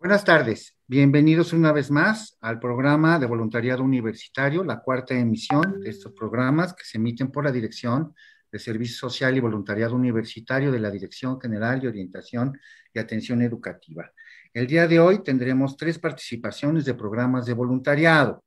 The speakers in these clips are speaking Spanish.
Buenas tardes, bienvenidos una vez más al programa de voluntariado universitario, la cuarta emisión de estos programas que se emiten por la Dirección de Servicio Social y Voluntariado Universitario de la Dirección General de Orientación y Atención Educativa. El día de hoy tendremos tres participaciones de programas de voluntariado.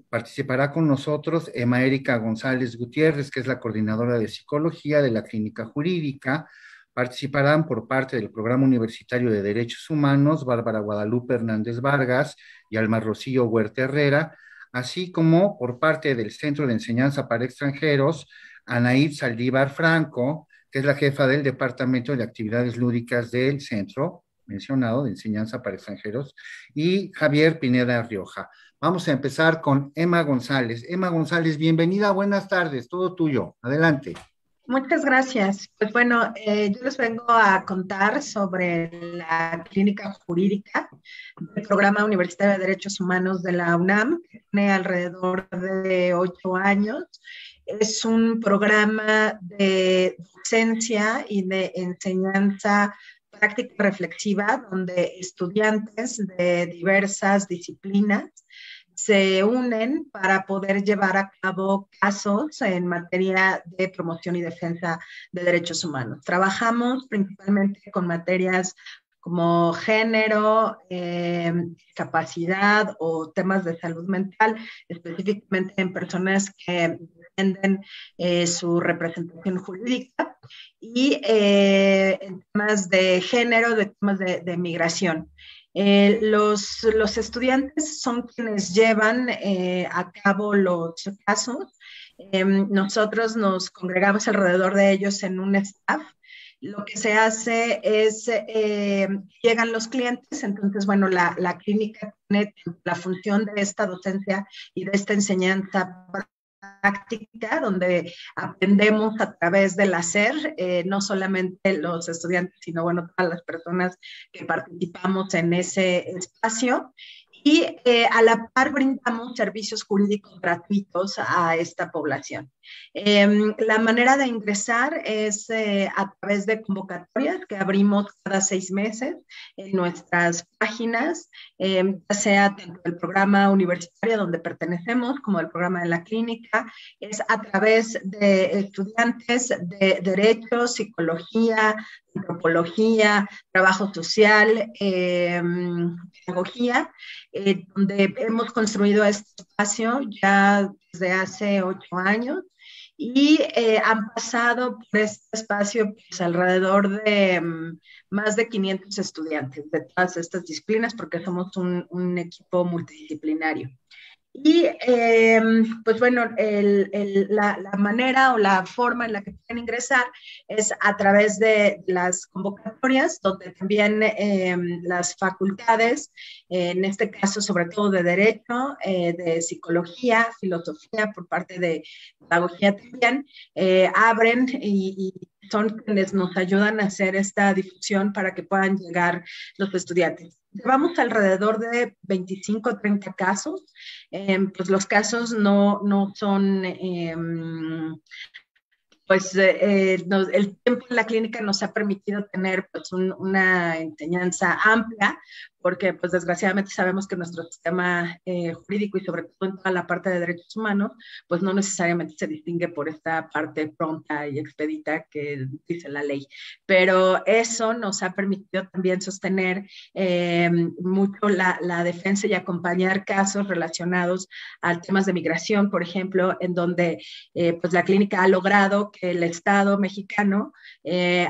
Participará con nosotros Emma Erika González Gutiérrez, que es la coordinadora de psicología de la Clínica Jurídica. Participarán por parte del Programa Universitario de Derechos Humanos Bárbara Guadalupe Hernández Vargas y Alma Rocío Huerta Herrera, así como por parte del Centro de Enseñanza para Extranjeros, Anaíd Saldívar Franco, que es la jefa del Departamento de Actividades Lúdicas del Centro mencionado de Enseñanza para Extranjeros, y Javier Pineda Rioja. Vamos a empezar con Emma González. Emma González, bienvenida, buenas tardes, todo tuyo. Adelante. Muchas gracias. Pues bueno, yo les vengo a contar sobre la clínica jurídica del Programa Universitario de Derechos Humanos de la UNAM, que tiene alrededor de 8 años. Es un programa de docencia y de enseñanza práctica reflexiva, donde estudiantes de diversas disciplinas se unen para poder llevar a cabo casos en materia de promoción y defensa de derechos humanos. Trabajamos principalmente con materias como género, capacidad o temas de salud mental, específicamente en personas que defienden su representación jurídica y en temas de género, de temas de migración. Los estudiantes son quienes llevan a cabo los casos. Nosotros nos congregamos alrededor de ellos en un staff. Lo que se hace es, llegan los clientes, entonces, bueno, la clínica tiene la función de esta docencia y de esta enseñanza práctica, donde aprendemos a través del hacer, no solamente los estudiantes, sino bueno, todas las personas que participamos en ese espacio. Y a la par brindamos servicios jurídicos gratuitos a esta población. La manera de ingresar es a través de convocatorias que abrimos cada 6 meses en nuestras páginas, ya sea tanto del programa universitario donde pertenecemos como del programa de la clínica. Es a través de estudiantes de Derecho, Psicología, Antropología, Trabajo Social, Pedagogía, donde hemos construido este espacio ya desde hace 8 años y han pasado por este espacio pues, alrededor de más de 500 estudiantes de todas estas disciplinas porque somos un equipo multidisciplinario. Y pues bueno, la manera o la forma en la que pueden ingresar es a través de las convocatorias, donde también las facultades, en este caso sobre todo de Derecho, de Psicología, Filosofía, por parte de Pedagogía también, abren y son quienes nos ayudan a hacer esta difusión para que puedan llegar los estudiantes. Llevamos alrededor de 25 o 30 casos. Pues los casos no son pues el tiempo en la clínica nos ha permitido tener pues una enseñanza amplia, porque pues desgraciadamente sabemos que nuestro sistema jurídico y sobre todo en toda la parte de derechos humanos, pues no necesariamente se distingue por esta parte pronta y expedita que dice la ley. Pero eso nos ha permitido también sostener mucho la defensa y acompañar casos relacionados a temas de migración, por ejemplo, en donde pues la clínica ha logrado que el Estado mexicano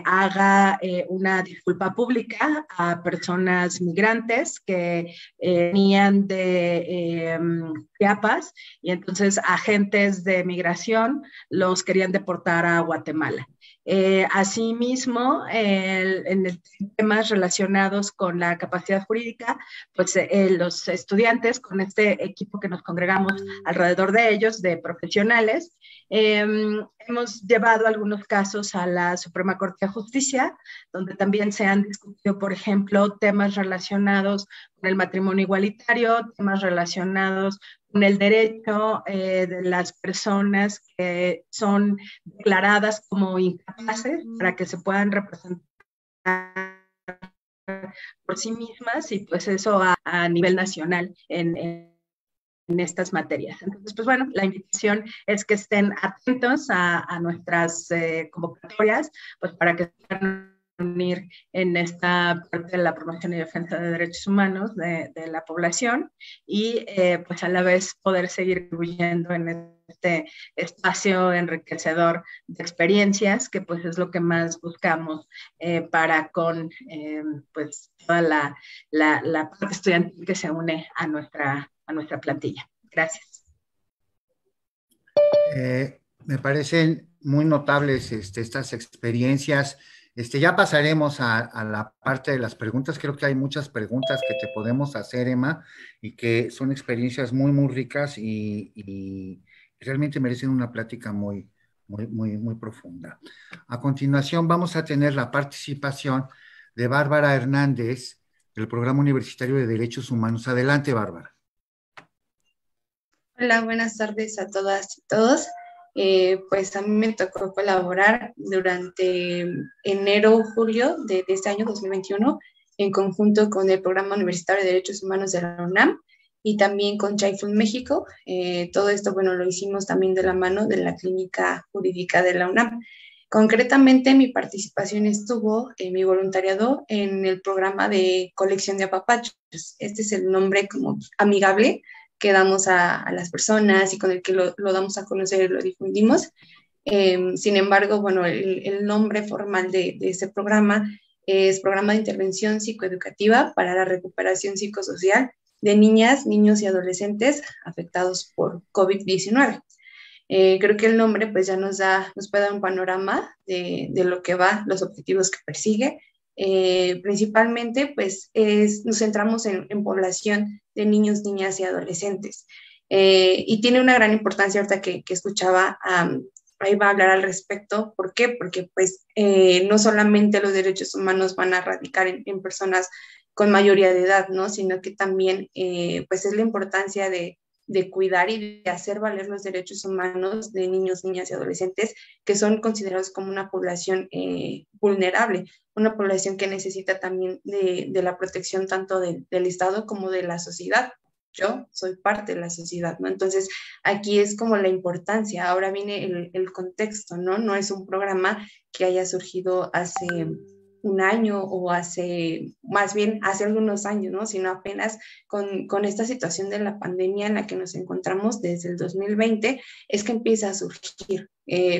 haga una disculpa pública a personas migrantes que venían de Chiapas y entonces agentes de migración los querían deportar a Guatemala. Asimismo, en temas relacionados con la capacidad jurídica, pues los estudiantes, con este equipo que nos congregamos alrededor de ellos, de profesionales, hemos llevado algunos casos a la Suprema Corte de Justicia, donde también se han discutido, por ejemplo, temas relacionados con el matrimonio igualitario, temas relacionados con el derecho de las personas que son declaradas como incapaces para que se puedan representar por sí mismas y pues eso a nivel nacional en estas materias. Entonces, pues bueno, la invitación es que estén atentos a nuestras convocatorias, pues para que puedan unir en esta parte de la promoción y defensa de derechos humanos de la población y pues a la vez poder seguir contribuyendo en este espacio enriquecedor de experiencias, que pues es lo que más buscamos para con pues toda la parte estudiantil que se une a nuestra plantilla. Gracias. Me parecen muy notables estas experiencias. Ya pasaremos a la parte de las preguntas. Creo que hay muchas preguntas que te podemos hacer, Emma, y que son experiencias muy, muy ricas y realmente merecen una plática muy, muy, muy, muy profunda. A continuación, vamos a tener la participación de Bárbara Hernández del Programa Universitario de Derechos Humanos. Adelante, Bárbara. Hola, buenas tardes a todas y todos. Pues a mí me tocó colaborar durante enero-julio de este año 2021 en conjunto con el Programa Universitario de Derechos Humanos de la UNAM y también con Chaifu México. Todo esto, bueno, lo hicimos también de la mano de la Clínica Jurídica de la UNAM. Concretamente, mi participación estuvo en mi voluntariado en el programa de colección de apapachos. Este es el nombre como amigable que damos a las personas y con el que lo damos a conocer y lo difundimos. Sin embargo, bueno, el nombre formal de este programa es Programa de Intervención Psicoeducativa para la Recuperación Psicosocial de Niñas, Niños y Adolescentes afectados por COVID-19. Creo que el nombre pues ya nos puede dar un panorama de lo que va, los objetivos que persigue. Principalmente pues nos centramos en población de niños, niñas y adolescentes. Y tiene una gran importancia ahorita que escuchaba, ahí va a hablar al respecto. ¿Por qué? Porque pues no solamente los derechos humanos van a radicar en personas con mayoría de edad, ¿no? Sino que también pues es la importancia de cuidar y de hacer valer los derechos humanos de niños, niñas y adolescentes que son considerados como una población vulnerable, una población que necesita también de la protección tanto del Estado como de la sociedad. Yo soy parte de la sociedad, ¿no? Entonces, aquí es como la importancia. Ahora viene el contexto, ¿no? No es un programa que haya surgido hace un año o más bien hace algunos años, ¿no? Sino apenas con esta situación de la pandemia en la que nos encontramos desde el 2020, es que empieza a surgir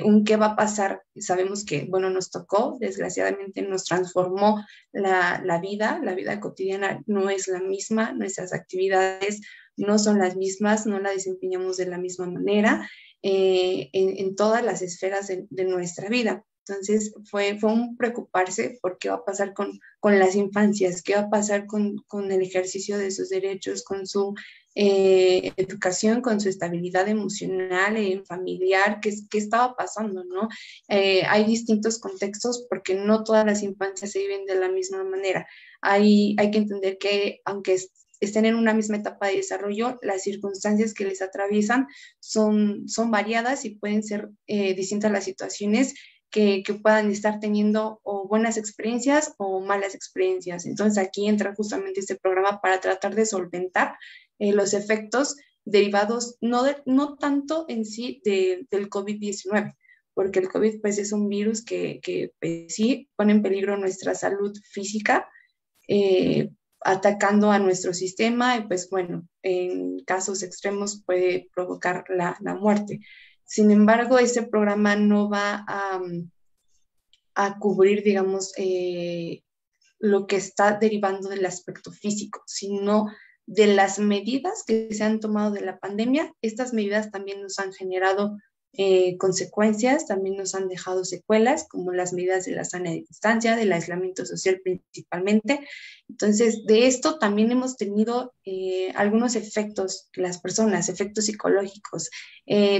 un qué va a pasar. Sabemos que, bueno, nos tocó, desgraciadamente nos transformó la vida cotidiana no es la misma, nuestras actividades no son las mismas, no la desempeñamos de la misma manera en todas las esferas de nuestra vida. Entonces fue un preocuparse por qué va a pasar con las infancias, qué va a pasar con el ejercicio de sus derechos, con su educación, con su estabilidad emocional, familiar, qué estaba pasando, ¿no? Hay distintos contextos porque no todas las infancias se viven de la misma manera. Hay que entender que aunque estén en una misma etapa de desarrollo, las circunstancias que les atraviesan son variadas y pueden ser distintas las situaciones que puedan estar teniendo o buenas experiencias o malas experiencias. Entonces aquí entra justamente este programa para tratar de solventar los efectos derivados, no tanto en sí del COVID-19, porque el COVID pues es un virus que pues, sí pone en peligro nuestra salud física, atacando a nuestro sistema y pues bueno, en casos extremos puede provocar la muerte. Sin embargo, este programa no va a cubrir, digamos, lo que está derivando del aspecto físico, sino de las medidas que se han tomado de la pandemia. Estas medidas también nos han generado consecuencias, también nos han dejado secuelas, como las medidas de la sana distancia, del aislamiento social principalmente. Entonces, de esto también hemos tenido algunos efectos, las personas, efectos psicológicos.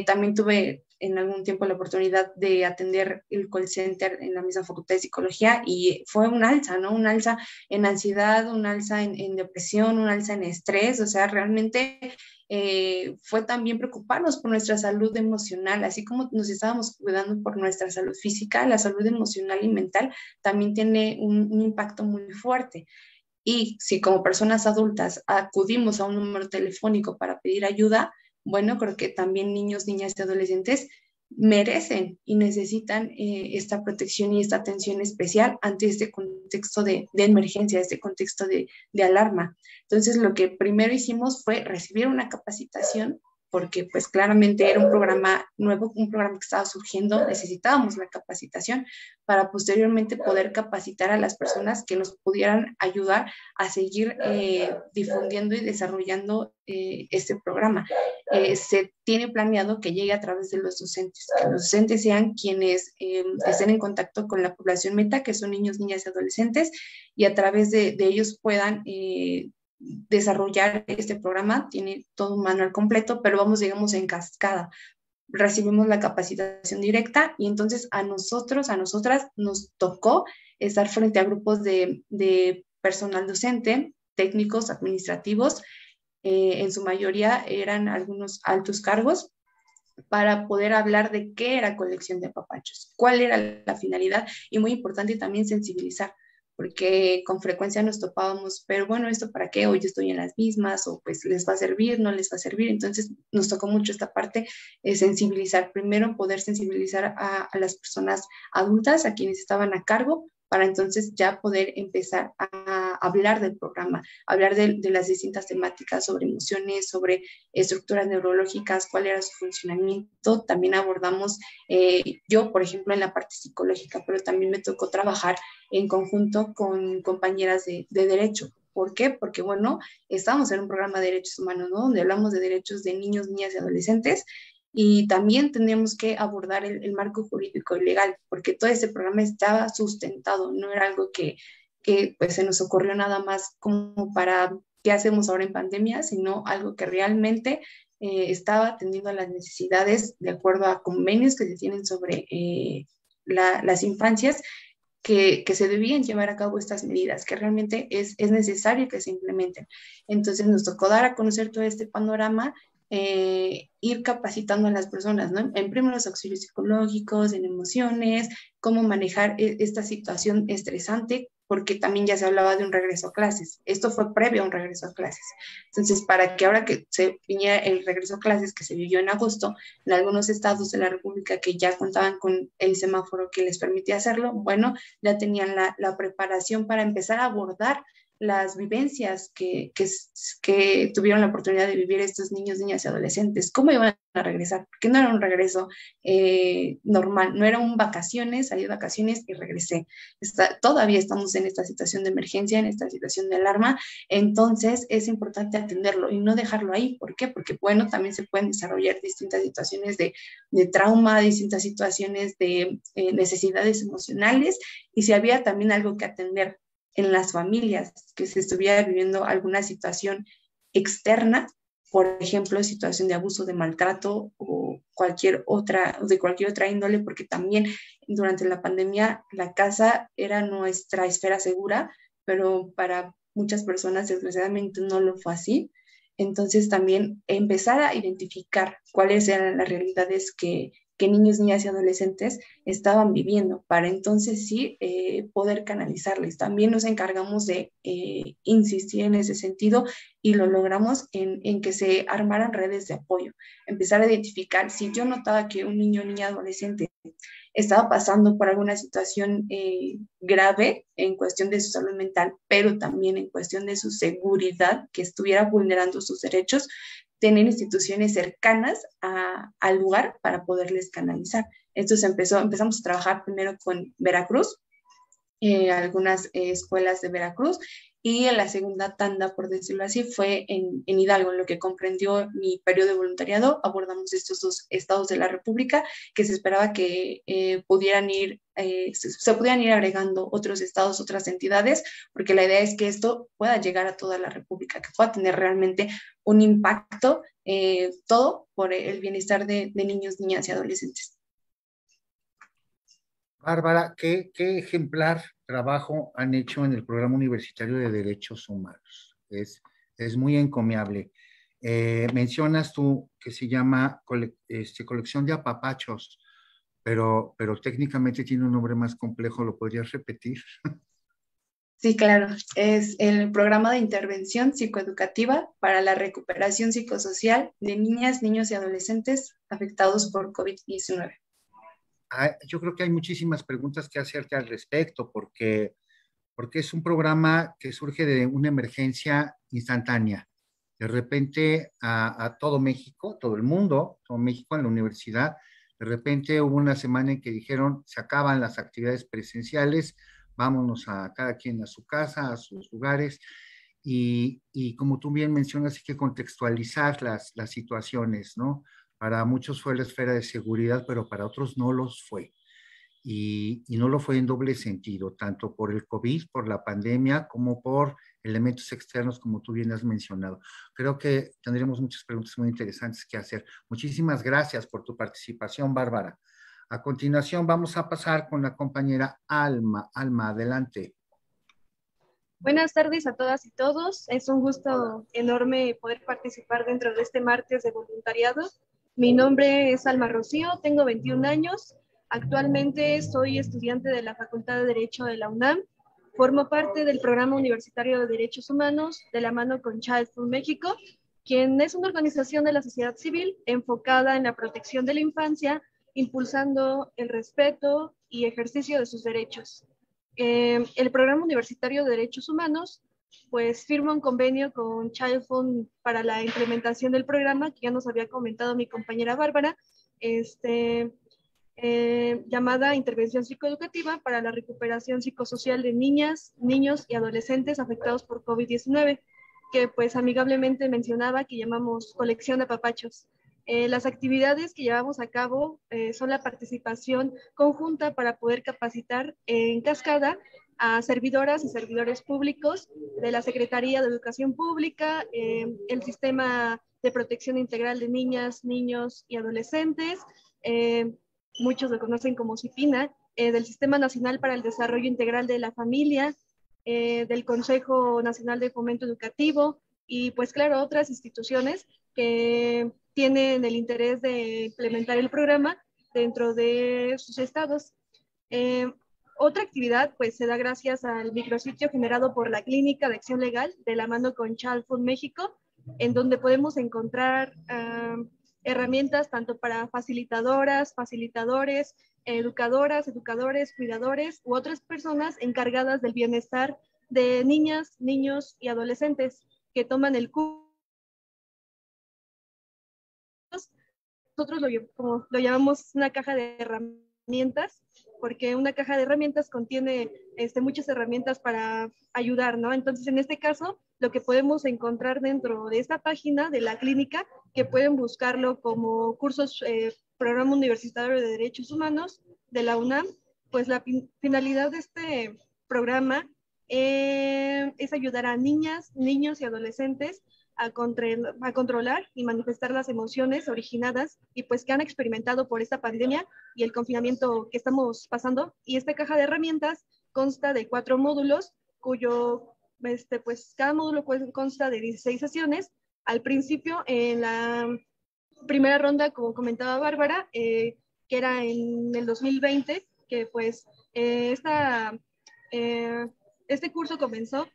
También tuve en algún tiempo la oportunidad de atender el call center en la misma facultad de psicología y fue un alza, ¿no? Un alza en ansiedad, un alza en depresión, un alza en estrés, o sea, realmente fue también preocuparnos por nuestra salud emocional, así como nos estábamos cuidando por nuestra salud física, la salud emocional y mental también tiene un impacto muy fuerte. Y si como personas adultas acudimos a un número telefónico para pedir ayuda, bueno, creo que también niños, niñas y adolescentes merecen y necesitan esta protección y esta atención especial ante este contexto de emergencia, este contexto de alarma. Entonces, lo que primero hicimos fue recibir una capacitación porque pues claramente era un programa nuevo, un programa que estaba surgiendo, necesitábamos la capacitación para posteriormente poder capacitar a las personas que nos pudieran ayudar a seguir difundiendo y desarrollando este programa. Se tiene planeado que llegue a través de los docentes, que los docentes sean quienes estén en contacto con la población meta, que son niños, niñas y adolescentes, y a través de ellos puedan desarrollar este programa. Tiene todo un manual completo, pero vamos, digamos, en cascada. Recibimos la capacitación directa y entonces a nosotros, a nosotras nos tocó estar frente a grupos de personal docente, técnicos, administrativos, en su mayoría eran algunos altos cargos, para poder hablar de qué era colección de papachos, cuál era la finalidad y muy importante también sensibilizar, porque con frecuencia nos topábamos, pero bueno, ¿esto para qué? Hoy yo estoy en las mismas, o pues les va a servir, no les va a servir. Entonces nos tocó mucho esta parte, sensibilizar, primero poder sensibilizar a las personas adultas, a quienes estaban a cargo, para entonces ya poder empezar a hablar del programa, hablar de las distintas temáticas sobre emociones, sobre estructuras neurológicas, cuál era su funcionamiento. También abordamos, yo por ejemplo en la parte psicológica, pero también me tocó trabajar en conjunto con compañeras de derecho. ¿Por qué? Porque, bueno, estamos en un programa de derechos humanos, ¿no? Donde hablamos de derechos de niños, niñas y adolescentes, y también tenemos que abordar el marco jurídico y legal, porque todo ese programa estaba sustentado, no era algo que pues se nos ocurrió nada más como para qué hacemos ahora en pandemia, sino algo que realmente estaba atendiendo a las necesidades de acuerdo a convenios que se tienen sobre las infancias, que se debían llevar a cabo estas medidas, que realmente es necesario que se implementen. Entonces nos tocó dar a conocer todo este panorama, ir capacitando a las personas, ¿no? En primeros auxilios psicológicos, en emociones, cómo manejar esta situación estresante, porque también ya se hablaba de un regreso a clases. Esto fue previo a un regreso a clases. Entonces, para que ahora que se viniera el regreso a clases que se vivió en agosto, en algunos estados de la República que ya contaban con el semáforo que les permitía hacerlo, bueno, ya tenían la preparación para empezar a abordar las vivencias que tuvieron la oportunidad de vivir estos niños, niñas y adolescentes. ¿Cómo iban a regresar? Porque no era un regreso normal, no era un vacaciones, salí de vacaciones y regresé. Todavía estamos en esta situación de emergencia, en esta situación de alarma, entonces es importante atenderlo y no dejarlo ahí. ¿Por qué? Porque, bueno, también se pueden desarrollar distintas situaciones de trauma, distintas situaciones de necesidades emocionales, y si había también algo que atender en las familias, que se estuviera viviendo alguna situación externa, por ejemplo, situación de abuso, de maltrato o de cualquier otra índole, porque también durante la pandemia la casa era nuestra esfera segura, pero para muchas personas desgraciadamente no lo fue así. Entonces también empezar a identificar cuáles eran las realidades que niños, niñas y adolescentes estaban viviendo, para entonces sí poder canalizarles. También nos encargamos de insistir en ese sentido, y lo logramos en que se armaran redes de apoyo, empezar a identificar si yo notaba que un niño, niña, adolescente estaba pasando por alguna situación grave en cuestión de su salud mental, pero también en cuestión de su seguridad, que estuviera vulnerando sus derechos, tener instituciones cercanas al lugar para poderles canalizar. Entonces empezamos a trabajar primero con Veracruz, algunas escuelas de Veracruz, y en la segunda tanda, por decirlo así, fue en Hidalgo, en lo que comprendió mi periodo de voluntariado. Abordamos estos dos estados de la República, que se esperaba que pudieran ir, se pudieran ir agregando otros estados, otras entidades, porque la idea es que esto pueda llegar a toda la República, que pueda tener realmente un impacto, todo por el bienestar de niños, niñas y adolescentes. Bárbara, qué ejemplar trabajo han hecho en el Programa Universitario de Derechos Humanos. Es muy encomiable. Mencionas tú que se llama colección de apapachos, pero técnicamente tiene un nombre más complejo, ¿lo podrías repetir? Sí, claro. Es el programa de intervención psicoeducativa para la recuperación psicosocial de niñas, niños y adolescentes afectados por COVID-19. Yo creo que hay muchísimas preguntas que hacerte al respecto, porque es un programa que surge de una emergencia instantánea. De repente a todo México, todo el mundo, todo México en la universidad, de repente hubo una semana en que dijeron, se acaban las actividades presenciales, vámonos a cada quien a su casa, a sus lugares, y como tú bien mencionas, hay que contextualizar las situaciones, ¿no? Para muchos fue la esfera de seguridad, pero para otros no los fue. Y no lo fue en doble sentido, tanto por el COVID, por la pandemia, como por elementos externos, como tú bien has mencionado. Creo que tendremos muchas preguntas muy interesantes que hacer. Muchísimas gracias por tu participación, Bárbara. A continuación vamos a pasar con la compañera Alma. Alma, adelante. Buenas tardes a todas y todos. Es un gusto enorme poder participar dentro de este martes de voluntariado. Mi nombre es Alma Rocío, tengo 21 años. Actualmente soy estudiante de la Facultad de Derecho de la UNAM. Formo parte del Programa Universitario de Derechos Humanos de la mano con Child Food México, quien es una organización de la sociedad civil enfocada en la protección de la infancia, impulsando el respeto y ejercicio de sus derechos. El Programa Universitario de Derechos Humanos pues firma un convenio con Child Fund para la implementación del programa, que ya nos había comentado mi compañera Bárbara, llamada Intervención Psicoeducativa para la Recuperación Psicosocial de Niñas, Niños y Adolescentes afectados por COVID-19, que pues amigablemente mencionaba que llamamos colección de apapachos. Las actividades que llevamos a cabo son la participación conjunta para poder capacitar en cascada a servidoras y servidores públicos de la Secretaría de Educación Pública, el Sistema de Protección Integral de Niñas, Niños y Adolescentes, muchos lo conocen como CIPINA, del Sistema Nacional para el Desarrollo Integral de la Familia, del Consejo Nacional de Fomento Educativo y pues claro, otras instituciones que tienen el interés de implementar el programa dentro de sus estados. Otra actividad pues se da gracias al micrositio generado por la Clínica de Acción Legal de la mano con Child Food México, en donde podemos encontrar herramientas tanto para facilitadoras, facilitadores, educadoras, educadores, cuidadores u otras personas encargadas del bienestar de niñas, niños y adolescentes que toman el curso. Nosotros como lo llamamos una caja de herramientas, porque una caja de herramientas contiene muchas herramientas para ayudar, ¿no? Entonces, en este caso, lo que podemos encontrar dentro de esta página de la clínica, que pueden buscarlo como cursos, Programa Universitario de Derechos Humanos de la UNAM, pues la finalidad de este programa es ayudar a niñas, niños y adolescentes a controlar y manifestar las emociones originadas y pues que han experimentado por esta pandemia y el confinamiento que estamos pasando. Y esta caja de herramientas consta de 4 módulos, cuyo pues cada módulo consta de 16 sesiones. Al principio, en la primera ronda, como comentaba Bárbara, que era en el 2020, que pues este curso comenzó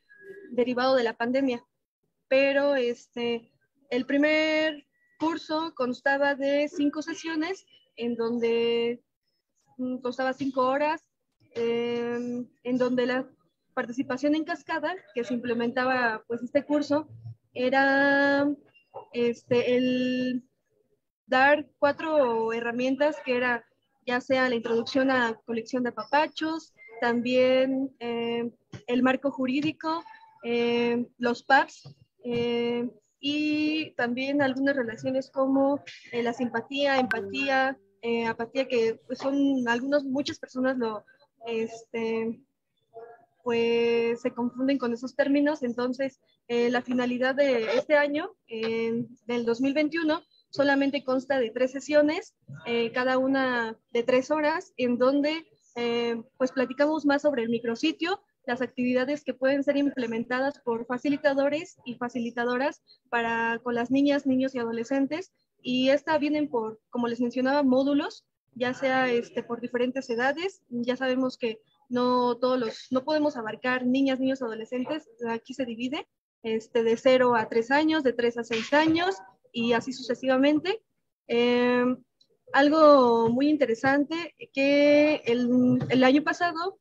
derivado de la pandemia. Pero el primer curso constaba de 5 sesiones, en donde constaba 5 horas, en donde la participación en cascada, que se implementaba pues este curso, era el dar 4 herramientas, que era ya sea la introducción a colección de apapachos, también el marco jurídico, los PAPs, y también algunas relaciones como la simpatía, empatía, apatía, que pues son muchas personas pues se confunden con esos términos. Entonces, la finalidad de este año, del 2021, solamente consta de 3 sesiones, cada una de 3 horas, en donde pues platicamos más sobre el micrositio, las actividades que pueden ser implementadas por facilitadores y facilitadoras con las niñas, niños y adolescentes. Y vienen por, como les mencionaba, módulos, ya sea por diferentes edades. Ya sabemos que no podemos abarcar niñas, niños, adolescentes. Aquí se divide de 0 a 3 años, de 3 a 6 años y así sucesivamente. Algo muy interesante que el año pasado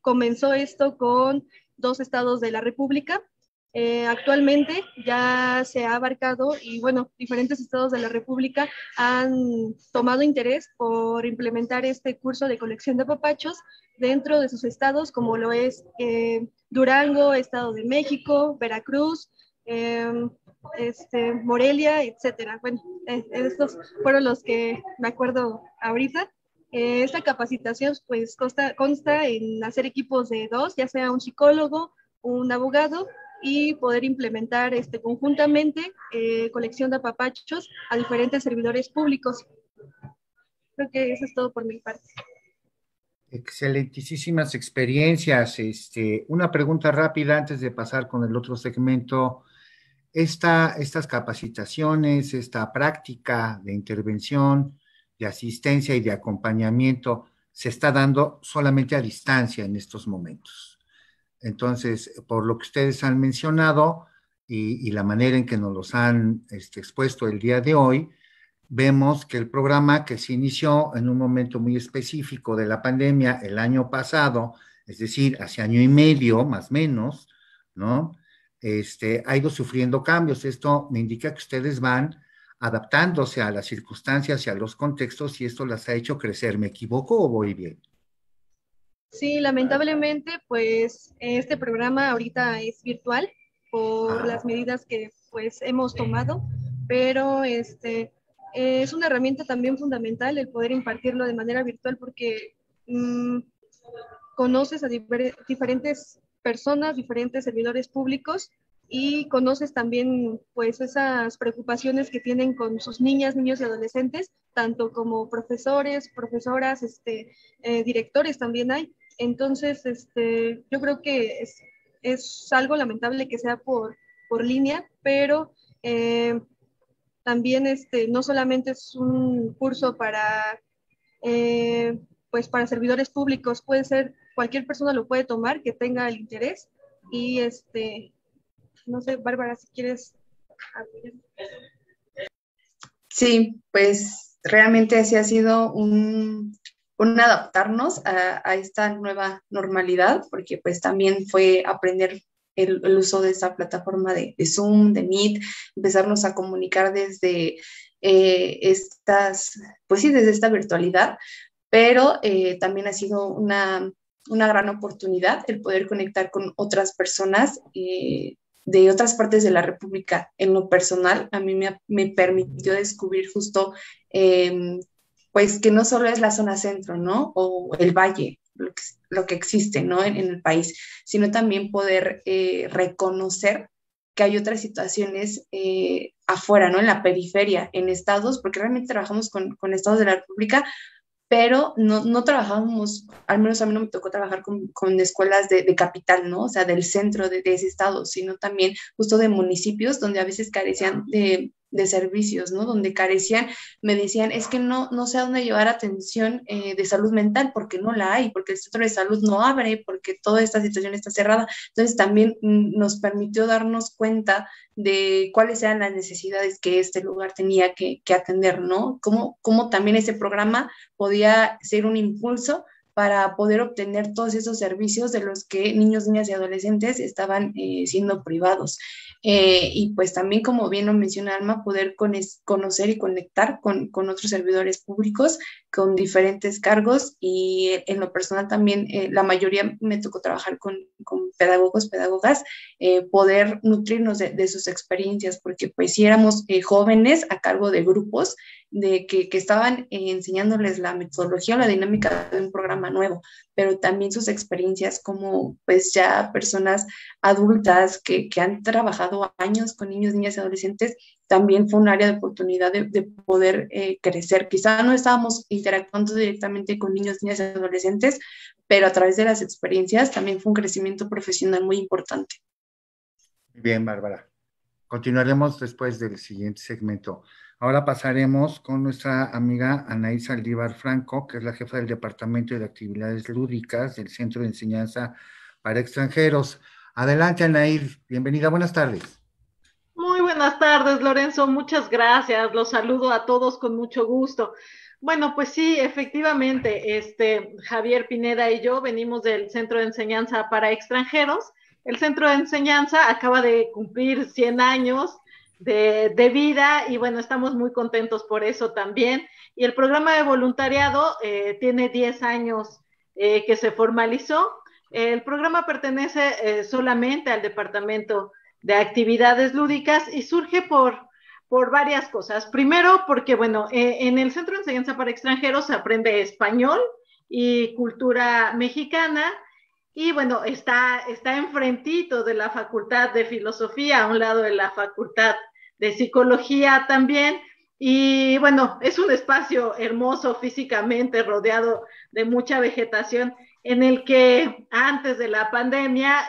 comenzó esto con 2 estados de la República. Actualmente ya se ha abarcado y bueno, diferentes estados de la República han tomado interés por implementar este curso de colección de papachos dentro de sus estados, como lo es Durango, Estado de México, Veracruz, Morelia, etcétera. Bueno, estos fueron los que me acuerdo ahorita. Esta capacitación pues consta en hacer equipos de 2, ya sea un psicólogo, un abogado, y poder implementar conjuntamente colección de papachos a diferentes servidores públicos. Creo que eso es todo por mi parte. Excelentísimas experiencias. Una pregunta rápida antes de pasar con el otro segmento. Estas capacitaciones, esta práctica de intervención, de asistencia y de acompañamiento se está dando solamente a distancia en estos momentos. Entonces, por lo que ustedes han mencionado y la manera en que nos los han expuesto el día de hoy, vemos que el programa que se inició en un momento muy específico de la pandemia el año pasado, es decir, hace año y medio más o menos, ¿no? Ha ido sufriendo cambios. Esto me indica que ustedes van adaptándose a las circunstancias y a los contextos y esto las ha hecho crecer. ¿Me equivoco o voy bien? Sí, lamentablemente, pues este programa ahorita es virtual por las medidas que pues hemos tomado, pero es una herramienta también fundamental el poder impartirlo de manera virtual porque conoces a diferentes personas, diferentes servidores públicos y conoces también pues esas preocupaciones que tienen con sus niñas, niños y adolescentes, tanto como profesores, profesoras, directores también hay. Entonces, yo creo que es algo lamentable que sea por línea, pero también no solamente es un curso pues para servidores públicos, puede ser, cualquier persona lo puede tomar que tenga el interés y no sé, Bárbara, si quieres abrir. Sí, pues realmente así ha sido un adaptarnos a esta nueva normalidad, porque pues también fue aprender el uso de esta plataforma de Zoom, de Meet, empezarnos a comunicar desde desde esta virtualidad, pero también ha sido una gran oportunidad el poder conectar con otras personas de otras partes de la República. En lo personal, a mí me permitió descubrir justo pues que no solo es la zona centro, ¿no? O el valle, lo que existe, ¿no? En el país, sino también poder reconocer que hay otras situaciones afuera, ¿no? En la periferia, en estados, porque realmente trabajamos con estados de la República, pero no trabajábamos, al menos a mí no me tocó trabajar con escuelas de capital, ¿no? O sea, del centro de ese estado, sino también justo de municipios donde a veces carecían de servicios, ¿no? Donde carecían, me decían, es que no sé a dónde llevar atención de salud mental porque no la hay, porque el centro de salud no abre, porque toda esta situación está cerrada. Entonces también nos permitió darnos cuenta de cuáles eran las necesidades que este lugar tenía que atender, ¿no? Cómo también ese programa podía ser un impulso para poder obtener todos esos servicios de los que niños, niñas y adolescentes estaban siendo privados. Y pues también, como bien lo menciona Alma, poder conocer y conectar con otros servidores públicos con diferentes cargos y en lo personal también la mayoría me tocó trabajar con pedagogos, pedagogas, poder nutrirnos de sus experiencias, porque pues sí éramos jóvenes a cargo de grupos de que estaban enseñándoles la metodología o la dinámica de un programa nuevo, pero también sus experiencias como pues ya personas adultas que han trabajado años con niños, niñas y adolescentes, también fue un área de oportunidad de poder crecer. Quizá no estábamos interactuando directamente con niños, niñas y adolescentes, pero a través de las experiencias también fue un crecimiento profesional muy importante. Bien, Bárbara. Continuaremos después del siguiente segmento. Ahora pasaremos con nuestra amiga Anaí Saldívar Franco, que es la jefa del Departamento de Actividades Lúdicas del Centro de Enseñanza para Extranjeros. Adelante, Anaí. Bienvenida. Buenas tardes. Muy buenas tardes, Lorenzo. Muchas gracias. Los saludo a todos con mucho gusto. Bueno, pues sí, efectivamente, Javier Pineda y yo venimos del Centro de Enseñanza para Extranjeros. El Centro de Enseñanza acaba de cumplir 100 años de vida y bueno, estamos muy contentos por eso también. Y el programa de voluntariado tiene 10 años que se formalizó. El programa pertenece solamente al Departamento de Actividades Lúdicas y surge por varias cosas. Primero, porque, bueno, en el Centro de Enseñanza para Extranjeros se aprende español y cultura mexicana, y bueno, está enfrentito de la Facultad de Filosofía, a un lado de la Facultad de Psicología también, y bueno, es un espacio hermoso físicamente, rodeado de mucha vegetación, en el que antes de la pandemia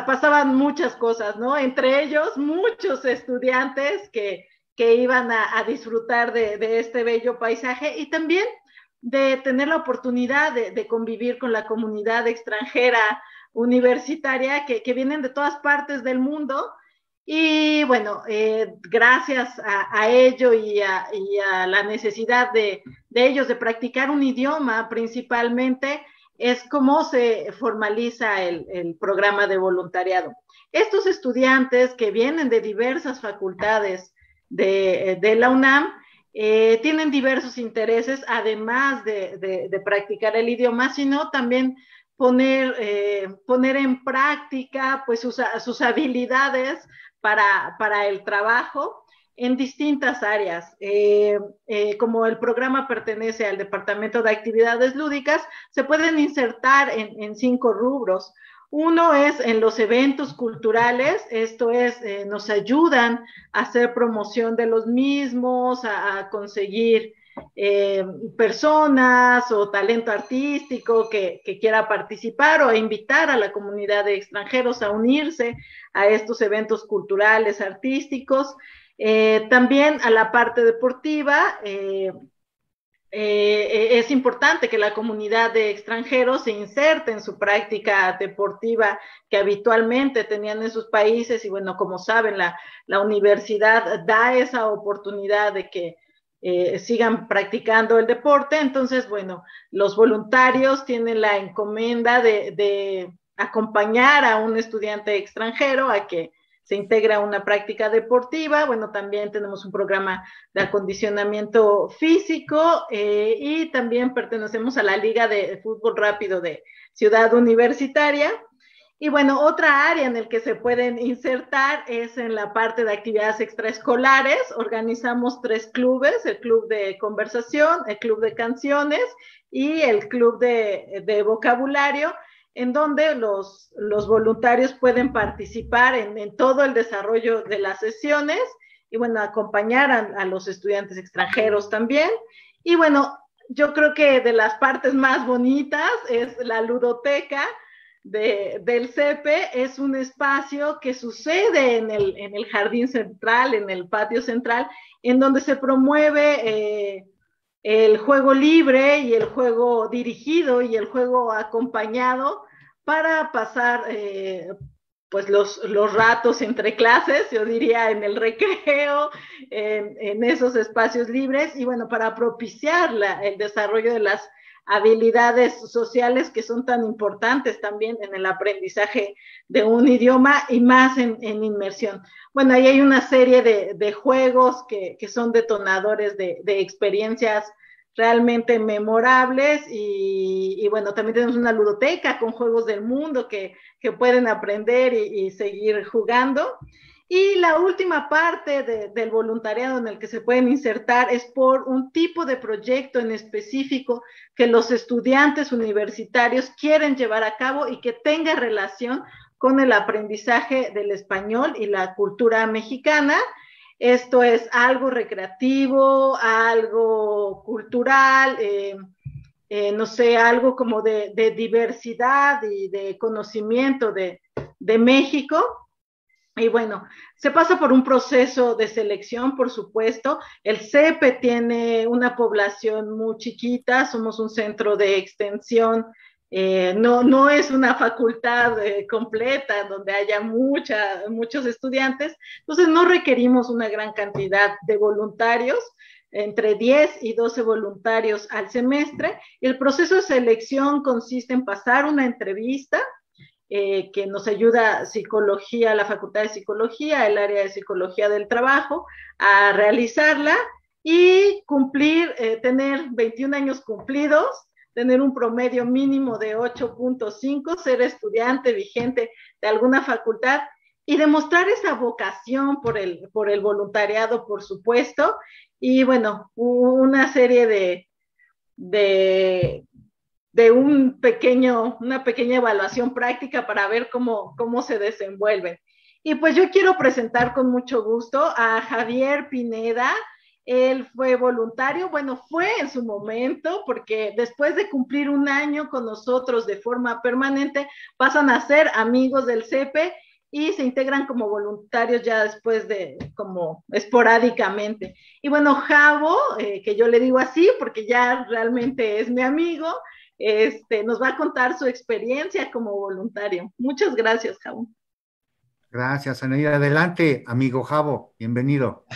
pasaban muchas cosas, ¿no? Entre ellos, muchos estudiantes que iban a disfrutar de este bello paisaje y también de tener la oportunidad de convivir con la comunidad extranjera universitaria que vienen de todas partes del mundo. Y bueno, gracias a ello y a la necesidad de ellos de practicar un idioma principalmente, es como se formaliza el programa de voluntariado. Estos estudiantes que vienen de diversas facultades de la UNAM tienen diversos intereses, además de practicar el idioma, sino también poner en práctica pues sus habilidades para el trabajo en distintas áreas. Como el programa pertenece al Departamento de Actividades Lúdicas, se pueden insertar en 5 rubros. Uno es en los eventos culturales, esto es, nos ayudan a hacer promoción de los mismos, a conseguir personas o talento artístico que quiera participar o a invitar a la comunidad de extranjeros a unirse a estos eventos culturales, artísticos. También a la parte deportiva, es importante que la comunidad de extranjeros se inserte en su práctica deportiva que habitualmente tenían en sus países y bueno, como saben, la universidad da esa oportunidad de que sigan practicando el deporte. Entonces, bueno, los voluntarios tienen la encomienda de acompañar a un estudiante extranjero a que se integra a una práctica deportiva. Bueno, también tenemos un programa de acondicionamiento físico y también pertenecemos a la Liga de Fútbol Rápido de Ciudad Universitaria. Y bueno, otra área en la que se pueden insertar es en la parte de actividades extraescolares. Organizamos 3 clubes, el club de conversación, el club de canciones y el club de vocabulario, en donde los voluntarios pueden participar en todo el desarrollo de las sesiones y bueno, acompañar a los estudiantes extranjeros también. Y bueno, yo creo que de las partes más bonitas es la ludoteca del CEPE. Es un espacio que sucede en el jardín central, en el patio central, en donde se promueve el juego libre y el juego dirigido y el juego acompañado para pasar pues los ratos entre clases, yo diría en el recreo, en esos espacios libres y bueno, para propiciar el desarrollo de las habilidades sociales que son tan importantes también en el aprendizaje de un idioma y más en inmersión. Bueno, ahí hay una serie de juegos que son detonadores de experiencias realmente memorables y bueno, también tenemos una ludoteca con juegos del mundo que pueden aprender y seguir jugando. Y la última parte del voluntariado en el que se pueden insertar es por un tipo de proyecto en específico que los estudiantes universitarios quieren llevar a cabo y que tenga relación con el aprendizaje del español y la cultura mexicana. Esto es algo recreativo, algo cultural, no sé, algo como de diversidad y de conocimiento de México. Y bueno, se pasa por un proceso de selección, por supuesto. El CEPE tiene una población muy chiquita, somos un centro de extensión, no es una facultad completa donde haya muchos estudiantes, entonces no requerimos una gran cantidad de voluntarios, entre 10 y 12 voluntarios al semestre. El proceso de selección consiste en pasar una entrevista, que nos ayuda psicología, la Facultad de Psicología, el área de Psicología del Trabajo, a realizarla y cumplir, tener 21 años cumplidos, tener un promedio mínimo de 8.5, ser estudiante vigente de alguna facultad y demostrar esa vocación por el voluntariado, por supuesto, y bueno, una serie de una pequeña evaluación práctica para ver cómo se desenvuelven. Y pues yo quiero presentar con mucho gusto a Javier Pineda. Él fue voluntario, bueno, fue en su momento, porque después de cumplir un año con nosotros de forma permanente, pasan a ser amigos del CEPE y se integran como voluntarios ya después como esporádicamente. Y bueno, Javo, que yo le digo así porque ya realmente es mi amigo, nos va a contar su experiencia como voluntario. Muchas gracias, Javo. Gracias, Anaída. Adelante, amigo Javo, bienvenido.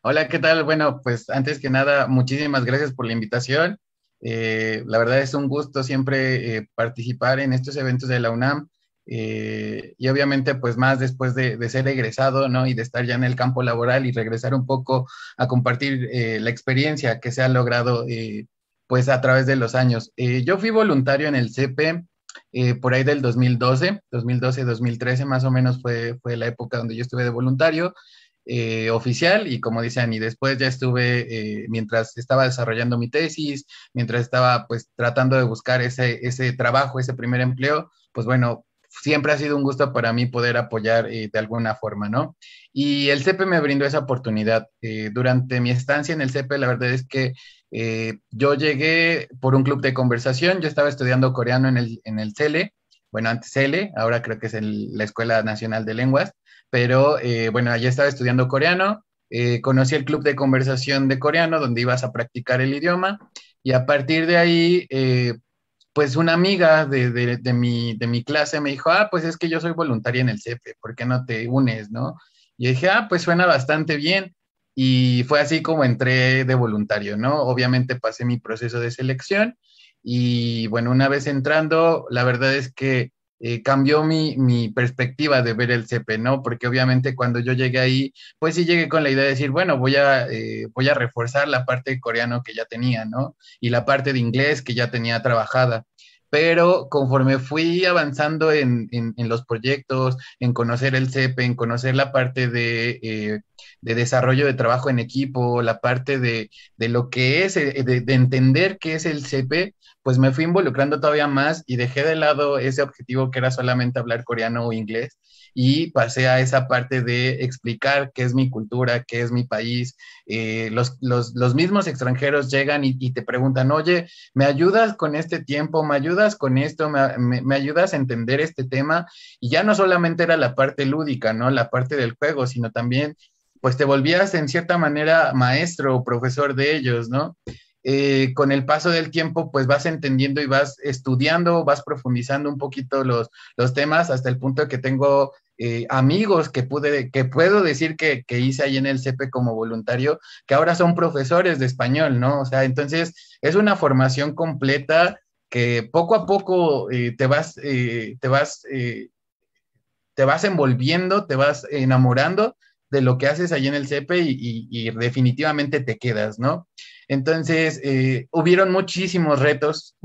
Hola, ¿qué tal? Bueno, pues antes que nada, muchísimas gracias por la invitación. La verdad es un gusto siempre participar en estos eventos de la UNAM, y obviamente pues más después de ser egresado, ¿no? Y de estar ya en el campo laboral y regresar un poco a compartir la experiencia que se ha logrado pues a través de los años. Yo fui voluntario en el CEPE por ahí del 2012, más o menos fue la época donde yo estuve de voluntario oficial, y como dicen, y después ya estuve, mientras estaba desarrollando mi tesis, mientras estaba pues tratando de buscar ese trabajo, ese primer empleo, pues bueno, siempre ha sido un gusto para mí poder apoyar de alguna forma, ¿no? Y el CEPE me brindó esa oportunidad. Durante mi estancia en el CEPE, la verdad es que yo llegué por un club de conversación. Yo estaba estudiando coreano en el CELE, bueno, antes CELE, ahora creo que es la Escuela Nacional de Lenguas, pero bueno, allá estaba estudiando coreano, conocí el club de conversación de coreano donde ibas a practicar el idioma, y a partir de ahí, pues una amiga de mi clase me dijo, pues es que yo soy voluntaria en el CEPE, ¿por qué no te unes, no? Y dije, pues suena bastante bien. Y fue así como entré de voluntario, ¿no? Obviamente pasé mi proceso de selección y bueno, una vez entrando, la verdad es que cambió mi perspectiva de ver el CEPE, ¿no? Porque obviamente cuando yo llegué ahí, pues sí llegué con la idea de decir, bueno, voy a reforzar la parte de coreano que ya tenía, ¿no? Y la parte de inglés que ya tenía trabajada. Pero conforme fui avanzando en los proyectos, en conocer el CEPE, en conocer la parte de desarrollo de trabajo en equipo, la parte de lo que es, de entender qué es el CEPE, pues me fui involucrando todavía más y dejé de lado ese objetivo que era solamente hablar coreano o inglés, y pasé a esa parte de explicar qué es mi cultura, qué es mi país. Los mismos extranjeros llegan y te preguntan, oye, ¿me ayudas con este tiempo? ¿Me ayudas con esto? ¿Me ayudas a entender este tema? Y ya no solamente era la parte lúdica, ¿no? La parte del juego, sino también, pues te volvías en cierta manera maestro o profesor de ellos, ¿no? Con el paso del tiempo, pues vas entendiendo y vas estudiando, vas profundizando un poquito los temas, hasta el punto de que tengo amigos que puedo decir que hice ahí en el CEPE como voluntario, que ahora son profesores de español, ¿no? O sea, entonces es una formación completa que poco a poco te vas envolviendo, te vas enamorando de lo que haces ahí en el CEPE y definitivamente te quedas, ¿no? Entonces, hubieron muchísimos retos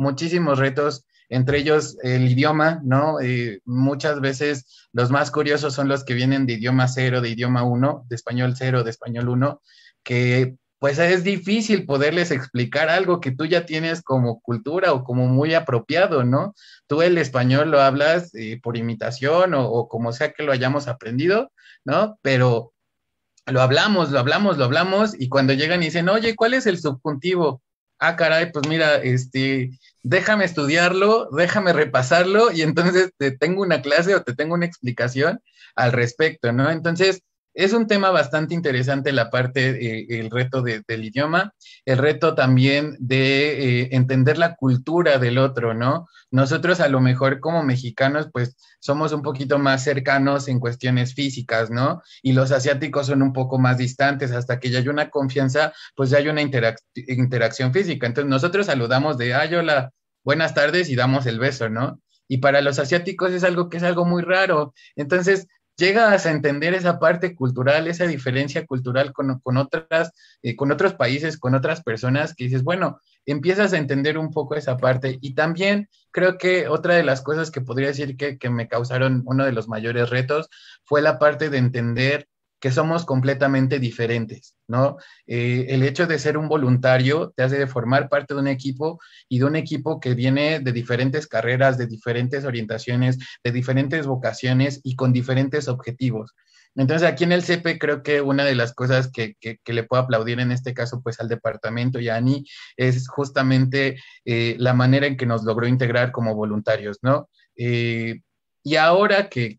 entre ellos el idioma, ¿no? Muchas veces los más curiosos son los que vienen de idioma 0, de idioma 1, de español 0, de español 1, que pues es difícil poderles explicar algo que tú ya tienes como cultura o como muy apropiado, ¿no? Tú el español lo hablas por imitación o como sea que lo hayamos aprendido, ¿no? Pero lo hablamos, y cuando llegan y dicen, oye, ¿cuál es el subjuntivo? Ah, caray, pues mira, déjame estudiarlo, déjame repasarlo, y entonces te tengo una clase o te tengo una explicación al respecto, ¿no? Entonces, es un tema bastante interesante la parte, el reto del idioma, el reto también de entender la cultura del otro, ¿no? Nosotros a lo mejor como mexicanos, pues somos un poquito más cercanos en cuestiones físicas, ¿no? Y los asiáticos son un poco más distantes, hasta que ya hay una confianza, pues ya hay una interacción física. Entonces nosotros saludamos de, ay, hola, buenas tardes y damos el beso, ¿no? Y para los asiáticos es algo que es algo muy raro. Entonces llegas a entender esa parte cultural, esa diferencia cultural con otros países, con otras personas, que dices, bueno, empiezas a entender un poco esa parte. Y también creo que otra de las cosas que podría decir que me causaron uno de los mayores retos fue la parte de entender que somos completamente diferentes, ¿no? El hecho de ser un voluntario te hace de formar parte de un equipo, y de un equipo que viene de diferentes carreras, de diferentes orientaciones, de diferentes vocaciones y con diferentes objetivos. Entonces, aquí en el CEPE creo que una de las cosas que le puedo aplaudir en este caso, pues al departamento y a Ani, es justamente la manera en que nos logró integrar como voluntarios, ¿no? Y ahora que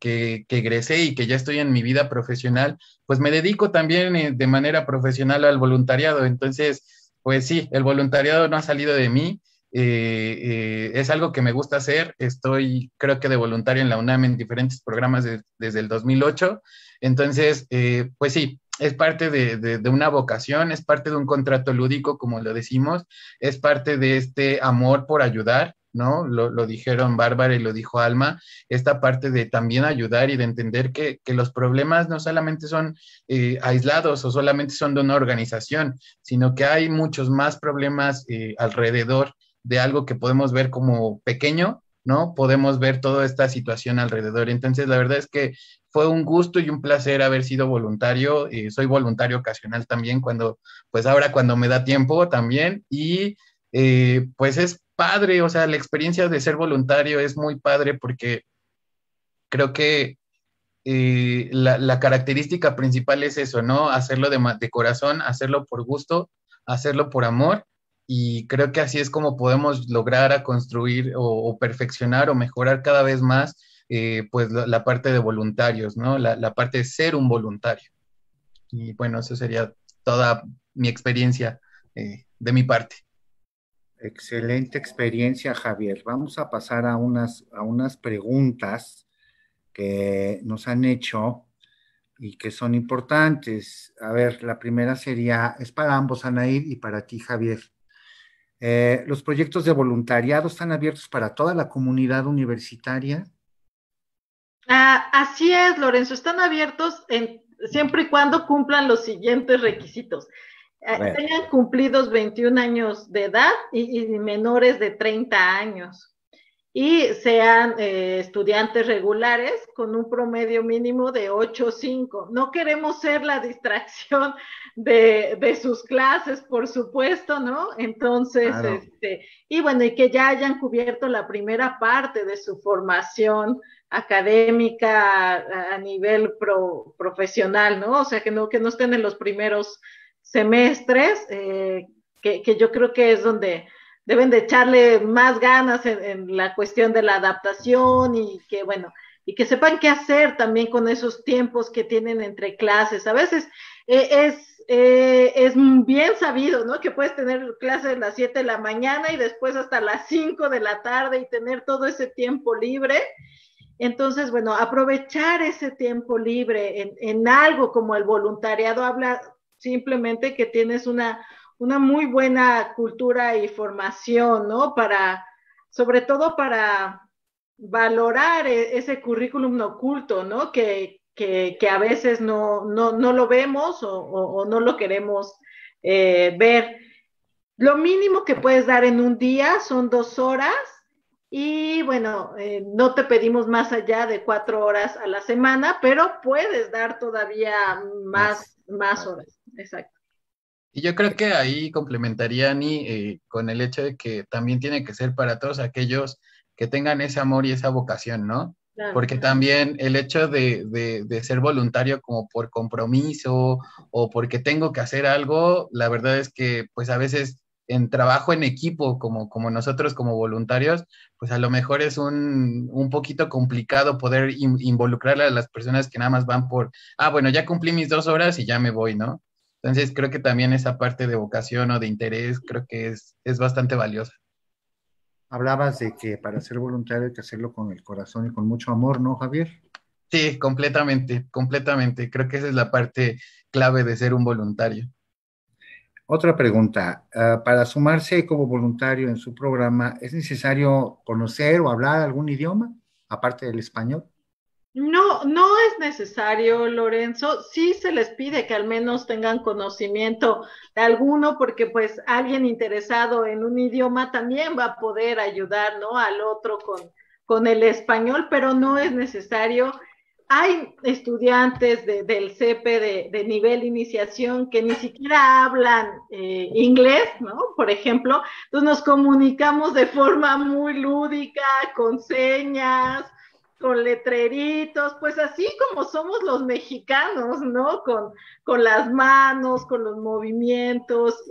egresé y que ya estoy en mi vida profesional, pues me dedico también de manera profesional al voluntariado. Entonces, pues sí, el voluntariado no ha salido de mí. Es algo que me gusta hacer. Estoy, creo que de voluntario en la UNAM en diferentes programas desde el 2008. Entonces, pues sí, es parte de una vocación, es parte de un contrato lúdico, como lo decimos, es parte de este amor por ayudar, ¿no? Lo dijeron Bárbara y lo dijo Alma, esta parte de también ayudar y de entender que los problemas no solamente son aislados o solamente son de una organización, sino que hay muchos más problemas alrededor de algo que podemos ver como pequeño, ¿no? Podemos ver toda esta situación alrededor. Entonces, la verdad es que fue un gusto y un placer haber sido voluntario. Soy voluntario ocasional también pues ahora cuando me da tiempo también. Y pues es padre, o sea, la experiencia de ser voluntario es muy padre porque creo que la característica principal es eso, ¿no? Hacerlo de corazón, hacerlo por gusto, hacerlo por amor, y creo que así es como podemos lograr a construir o perfeccionar o mejorar cada vez más, pues la parte de voluntarios, ¿no? La parte de ser un voluntario. Y bueno, eso sería toda mi experiencia de mi parte. Excelente experiencia, Javier. Vamos a pasar a unas preguntas que nos han hecho y que son importantes. A ver, la primera sería, es para ambos, Anaíd, y para ti, Javier. ¿Los proyectos de voluntariado están abiertos para toda la comunidad universitaria? Así es, Lorenzo, están abiertos siempre y cuando cumplan los siguientes requisitos. Tengan cumplidos 21 años de edad y menores de 30 años. Y sean estudiantes regulares con un promedio mínimo de 8.5. No queremos ser la distracción de sus clases, por supuesto, ¿no? Entonces, claro. Y bueno, y que ya hayan cubierto la primera parte de su formación académica a nivel profesional, ¿no? O sea, que no estén en los primeros semestres, que yo creo que es donde deben de echarle más ganas en la cuestión de la adaptación, y que, bueno, y que sepan qué hacer también con esos tiempos que tienen entre clases. A veces es bien sabido, ¿no? Que puedes tener clases a las 7 de la mañana y después hasta las 5 de la tarde y tener todo ese tiempo libre. Entonces, bueno, aprovechar ese tiempo libre en algo como el voluntariado habla simplemente que tienes una muy buena cultura y formación, ¿no? Sobre todo para valorar ese currículum oculto, ¿no? Que a veces no lo vemos o no lo queremos ver. Lo mínimo que puedes dar en un día son 2 horas, Y bueno, no te pedimos más allá de 4 horas a la semana, pero puedes dar todavía más horas. Exacto. Y yo creo que ahí complementaría, Ani, con el hecho de que también tiene que ser para todos aquellos que tengan ese amor y esa vocación, ¿no? Claro. Porque también el hecho de ser voluntario como por compromiso o porque tengo que hacer algo, la verdad es que pues a veces en trabajo en equipo, como nosotros como voluntarios, pues a lo mejor es un poquito complicado poder involucrar a las personas que nada más van por, bueno, ya cumplí mis 2 horas y ya me voy, ¿no? Entonces creo que también esa parte de vocación o de interés creo que es bastante valiosa. Hablabas de que para ser voluntario hay que hacerlo con el corazón y con mucho amor, ¿no, Javier? Sí, completamente, completamente. Creo que esa es la parte clave de ser un voluntario. Otra pregunta, para sumarse como voluntario en su programa, ¿es necesario conocer o hablar algún idioma, aparte del español? No, no es necesario, Lorenzo. Sí se les pide que al menos tengan conocimiento de alguno, porque pues alguien interesado en un idioma también va a poder ayudar, ¿no? Al otro con el español, pero no es necesario. Hay estudiantes del CEPE de nivel iniciación que ni siquiera hablan inglés, ¿no? Por ejemplo, entonces nos comunicamos de forma muy lúdica, con señas, con letreritos, pues así como somos los mexicanos, ¿no? Con las manos, con los movimientos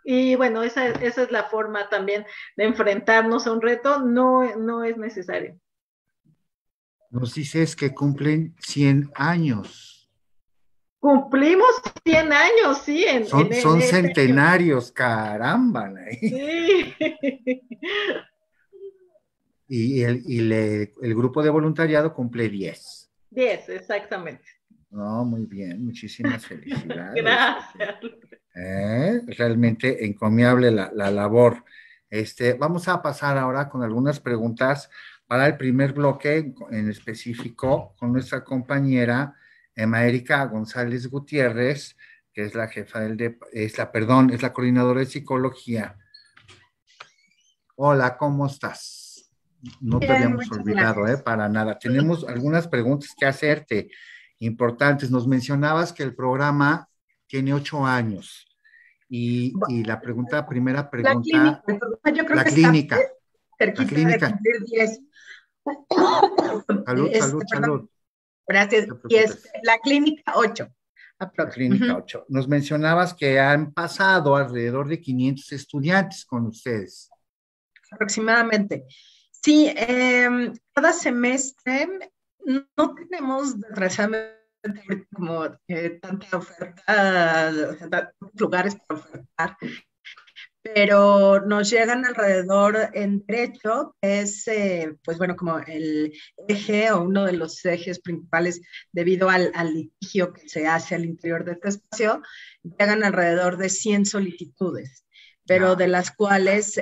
y bueno, esa es la forma también de enfrentarnos a un reto, no es necesario. Nos dices que cumplen 100 años. Cumplimos 100 años, sí, Son este año. centenarios, caramba. Sí. El grupo de voluntariado cumple 10. 10, exactamente. No, muy bien, muchísimas felicidades. Gracias. Realmente encomiable la labor. Vamos a pasar ahora con algunas preguntas para el primer bloque en específico con nuestra compañera Emma Erika González Gutiérrez, que es la jefa es la coordinadora de psicología. Hola, ¿cómo estás? No te habíamos olvidado, para nada. Tenemos algunas preguntas que hacerte importantes. Nos mencionabas que el programa tiene 8 años y la primera pregunta, yo creo la que clínica. Está cerquita de cumplir 10. Salud. Gracias. No te Y preocupes. la clínica 8. La clínica 8. Nos mencionabas que han pasado alrededor de 500 estudiantes con ustedes. Aproximadamente. Sí, cada semestre no tenemos, desgraciadamente, como tanta oferta, tantos lugares para ofertar, pero nos llegan alrededor en derecho, que es, pues bueno, como el eje o uno de los ejes principales debido al litigio que se hace al interior de este espacio, llegan alrededor de 100 solicitudes, pero de las cuales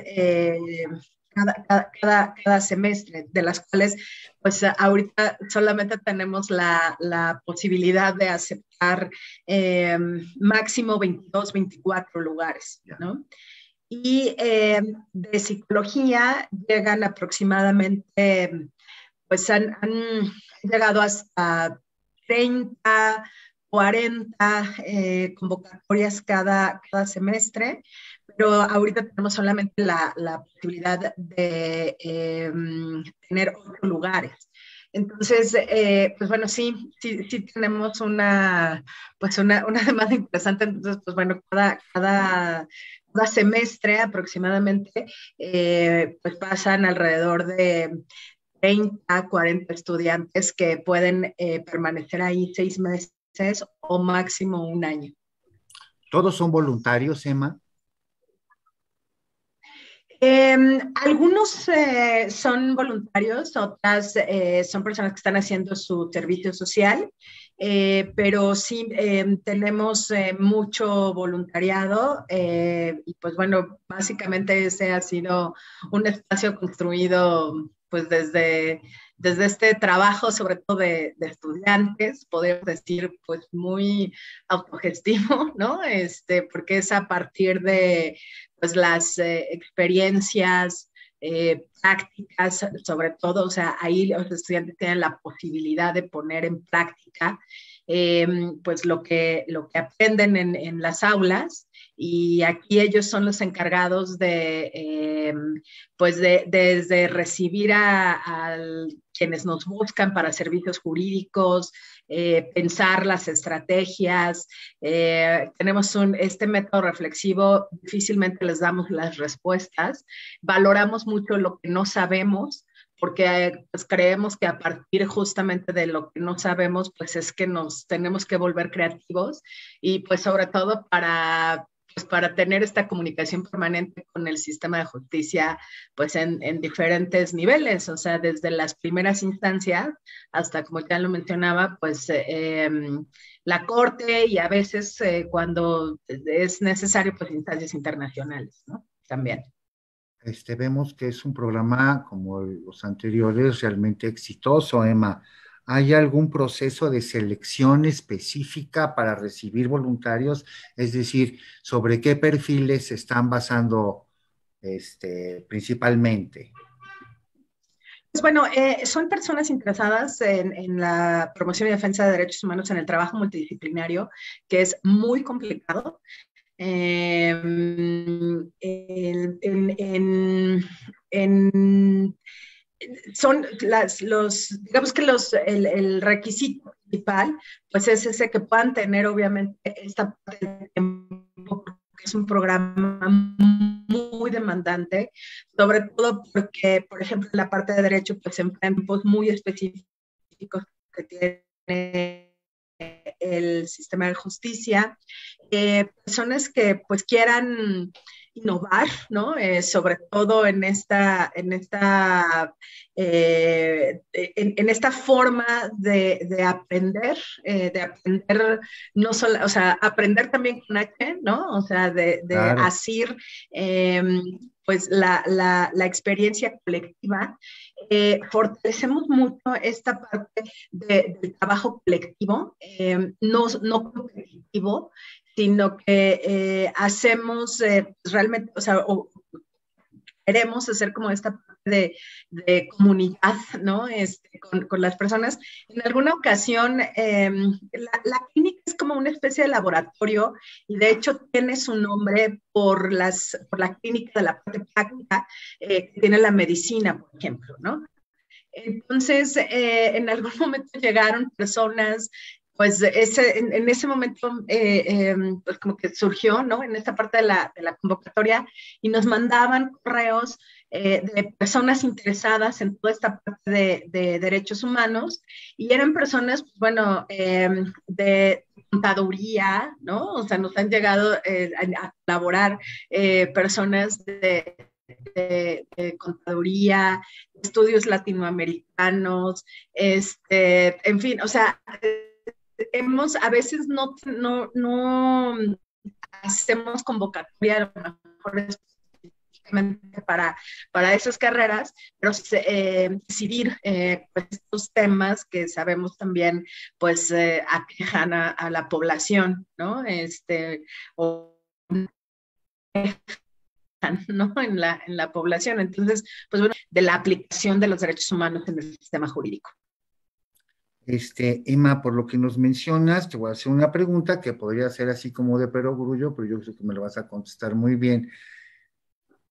cada semestre, de las cuales pues ahorita solamente tenemos la posibilidad de aceptar máximo 22, 24 lugares, ¿no? Y de psicología llegan aproximadamente, pues han llegado hasta 30, 40 convocatorias cada semestre, pero ahorita tenemos solamente la posibilidad de tener 8 lugares. Entonces, pues bueno, sí tenemos una demanda interesante. Entonces, pues bueno, cada semestre aproximadamente, pues pasan alrededor de 30, 40 estudiantes que pueden permanecer ahí 6 meses o máximo un año. ¿Todos son voluntarios, Emma? Algunos son voluntarios, otras son personas que están haciendo su servicio social, pero sí tenemos mucho voluntariado y pues bueno, básicamente ese ha sido un espacio construido pues desde este trabajo, sobre todo de estudiantes, podemos decir pues muy autogestivo, ¿no? Porque es a partir de pues las experiencias prácticas, sobre todo, o sea, ahí los estudiantes tienen la posibilidad de poner en práctica pues lo que aprenden en las aulas, y aquí ellos son los encargados de, pues desde recibir a quienes nos buscan para servicios jurídicos, pensar las estrategias. Tenemos este método reflexivo, difícilmente les damos las respuestas, valoramos mucho lo que no sabemos, porque pues, creemos que a partir justamente de lo que no sabemos, pues es que nos tenemos que volver creativos, y pues sobre todo para tener esta comunicación permanente con el sistema de justicia, pues en diferentes niveles, o sea, desde las primeras instancias hasta, como ya lo mencionaba, pues la corte, y a veces cuando es necesario, pues instancias internacionales, ¿no? También. Vemos que es un programa como los anteriores realmente exitoso, Emma. ¿Hay algún proceso de selección específica para recibir voluntarios? Es decir, ¿sobre qué perfiles se están basando principalmente? Pues bueno, son personas interesadas en la promoción y defensa de derechos humanos en el trabajo multidisciplinario, que es muy complicado. Son digamos que el requisito principal, pues es ese, que puedan tener obviamente esta parte de tiempo, porque es un programa muy demandante, sobre todo porque, por ejemplo, en la parte de derecho, pues en tiempos muy específicos que tiene el sistema de justicia, personas que pues quieran innovar, ¿no? Sobre todo en esta forma de aprender no solo, o sea, aprender también con H, ¿no? O sea, de Claro. asir pues la experiencia colectiva. Fortalecemos mucho esta parte del trabajo colectivo, no competitivo, sino que hacemos realmente, o sea, queremos hacer como esta parte de comunidad, ¿no? Con las personas. En alguna ocasión, la clínica es como una especie de laboratorio, y de hecho tiene su nombre por la clínica de la parte práctica que tiene la medicina, por ejemplo, ¿no? Entonces, en algún momento llegaron personas, pues en ese momento, pues como que surgió, ¿no? En esta parte de la convocatoria, y nos mandaban correos de personas interesadas en toda esta parte de derechos humanos, y eran personas, pues, bueno, de contaduría, ¿no? O sea, nos han llegado a colaborar personas de contaduría, estudios latinoamericanos, en fin, o sea, a veces no hacemos convocatoria, a lo mejor específicamente para esas carreras, pero decidir pues, estos temas que sabemos también pues aquejan a la población, ¿no? O ¿no? en la población. Entonces, pues bueno, de la aplicación de los derechos humanos en el sistema jurídico. Emma, por lo que nos mencionas, te voy a hacer una pregunta que podría ser así como de perogrullo, pero yo creo que me lo vas a contestar muy bien.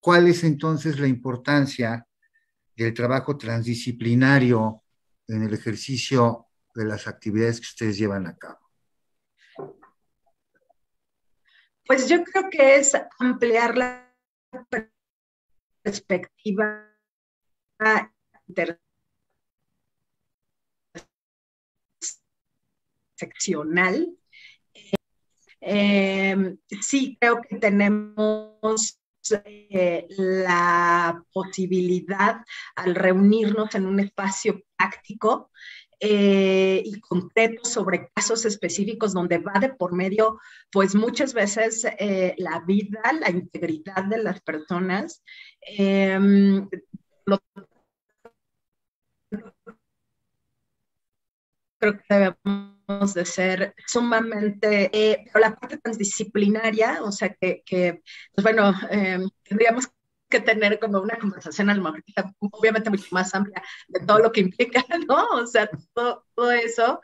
¿Cuál es entonces la importancia del trabajo transdisciplinario en el ejercicio de las actividades que ustedes llevan a cabo? Pues yo creo que es ampliar la perspectiva interseccional. Sí creo que tenemos la posibilidad, al reunirnos en un espacio práctico y concreto sobre casos específicos donde va de por medio, pues muchas veces la vida, la integridad de las personas. Creo que debemos de ser sumamente, pero la parte transdisciplinaria, o sea que pues bueno, tendríamos que tener como una conversación a lo mejor obviamente mucho más amplia de todo lo que implica, ¿no? O sea, todo eso.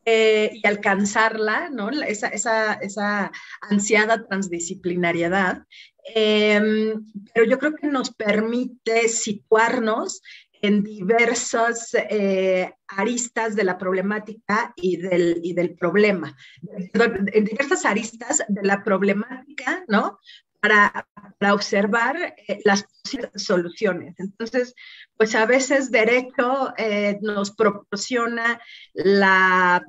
Y alcanzarla, ¿no? Esa ansiada transdisciplinariedad. Pero yo creo que nos permite situarnos en diversas aristas de la problemática y del problema. En diversas aristas de la problemática, ¿no? Para observar las posibles soluciones. Entonces, pues a veces derecho nos proporciona la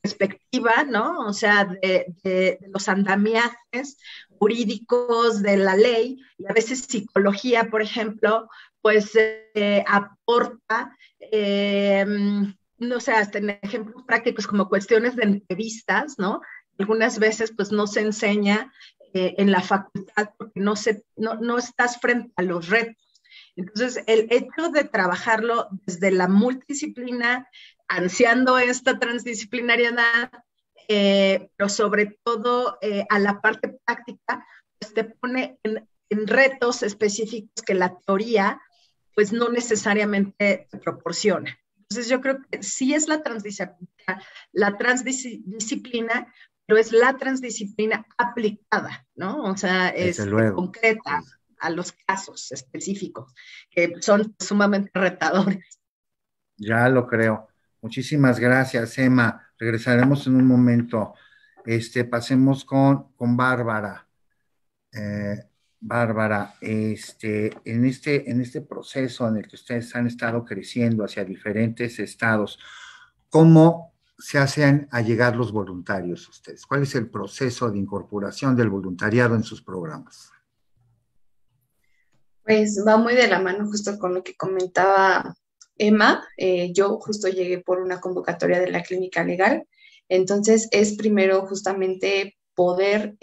perspectiva, ¿no? O sea, de los andamiajes jurídicos de la ley, y a veces psicología, por ejemplo, pues aporta, no sé, hasta en ejemplos prácticos como cuestiones de entrevistas, ¿no? Algunas veces pues no se enseña en la facultad porque no estás frente a los retos. Entonces, el hecho de trabajarlo desde la multidisciplina, ansiando esta transdisciplinariedad, pero sobre todo a la parte práctica, pues te pone en retos específicos que la teoría pues no necesariamente te proporciona. Entonces yo creo que sí es la transdisciplina, pero es la transdisciplina aplicada, ¿no? O sea, es concreta a los casos específicos, que son sumamente retadores. Ya lo creo. Muchísimas gracias, Emma. Regresaremos en un momento. Pasemos con Bárbara. Bárbara, en este proceso en el que ustedes han estado creciendo hacia diferentes estados, ¿cómo se hacen a llegar los voluntarios ustedes? ¿Cuál es el proceso de incorporación del voluntariado en sus programas? Pues va muy de la mano justo con lo que comentaba Emma. Yo justo llegué por una convocatoria de la Clínica Legal, entonces es primero justamente poder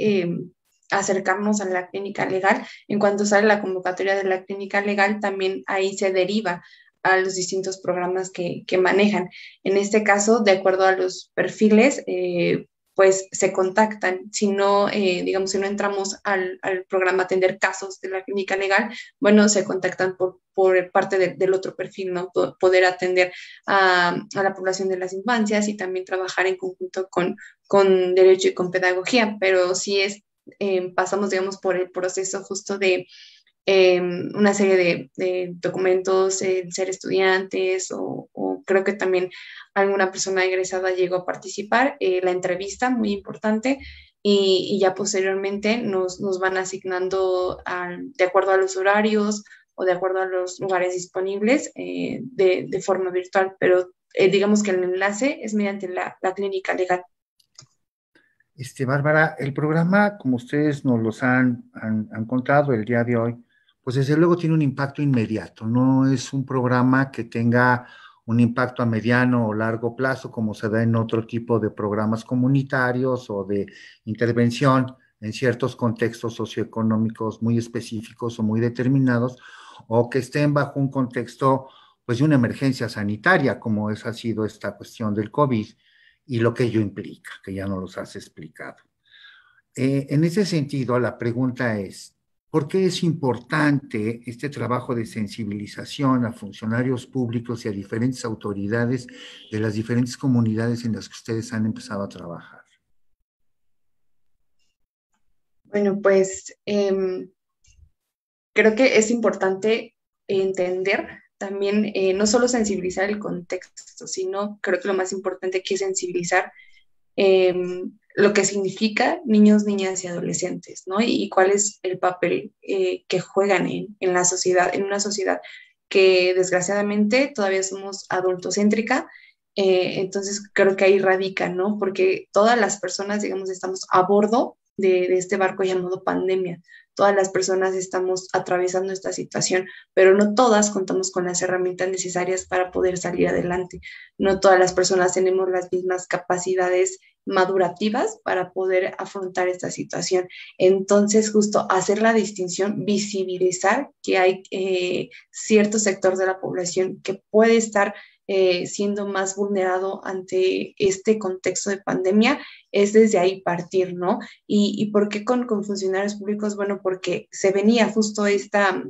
acercarnos a la Clínica Legal. En cuanto sale la convocatoria de la Clínica Legal, también ahí se deriva a los distintos programas que manejan. En este caso, de acuerdo a los perfiles, pues se contactan. Si no, digamos, si no entramos al programa Atender Casos de la Clínica Legal, bueno, se contactan por parte del otro perfil, ¿no? Poder atender a la población de las infancias y también trabajar en conjunto con Derecho y con Pedagogía, pero sí pasamos, digamos, por el proceso justo de una serie de documentos, ser estudiantes o creo que también alguna persona egresada llegó a participar, la entrevista, muy importante, y ya posteriormente nos van asignando de acuerdo a los horarios o de acuerdo a los lugares disponibles de forma virtual, pero digamos que el enlace es mediante la Clínica Legal. Bárbara, el programa, como ustedes nos los han contado el día de hoy, pues desde luego tiene un impacto inmediato, no es un programa que tenga un impacto a mediano o largo plazo como se da en otro tipo de programas comunitarios o de intervención en ciertos contextos socioeconómicos muy específicos o muy determinados, o que estén bajo un contexto pues de una emergencia sanitaria, como ha sido esta cuestión del COVID y lo que ello implica, que ya nos los has explicado. En ese sentido, la pregunta es, ¿por qué es importante este trabajo de sensibilización a funcionarios públicos y a diferentes autoridades de las diferentes comunidades en las que ustedes han empezado a trabajar? Bueno, pues creo que es importante entender también, no solo sensibilizar el contexto, sino creo que lo más importante aquí es sensibilizar lo que significa niños, niñas y adolescentes, ¿no? Y cuál es el papel que juegan en la sociedad, en una sociedad que desgraciadamente todavía somos adultocéntrica. Entonces creo que ahí radica, ¿no? Porque todas las personas, digamos, estamos a bordo de este barco llamado pandemia. Todas las personas estamos atravesando esta situación, pero no todas contamos con las herramientas necesarias para poder salir adelante. No todas las personas tenemos las mismas capacidades madurativas para poder afrontar esta situación. Entonces, justo hacer la distinción, visibilizar que hay cierto sector de la población que puede estar siendo más vulnerado ante este contexto de pandemia, es desde ahí partir, ¿no? ¿Y por qué con funcionarios públicos? Bueno, porque se venía justo esta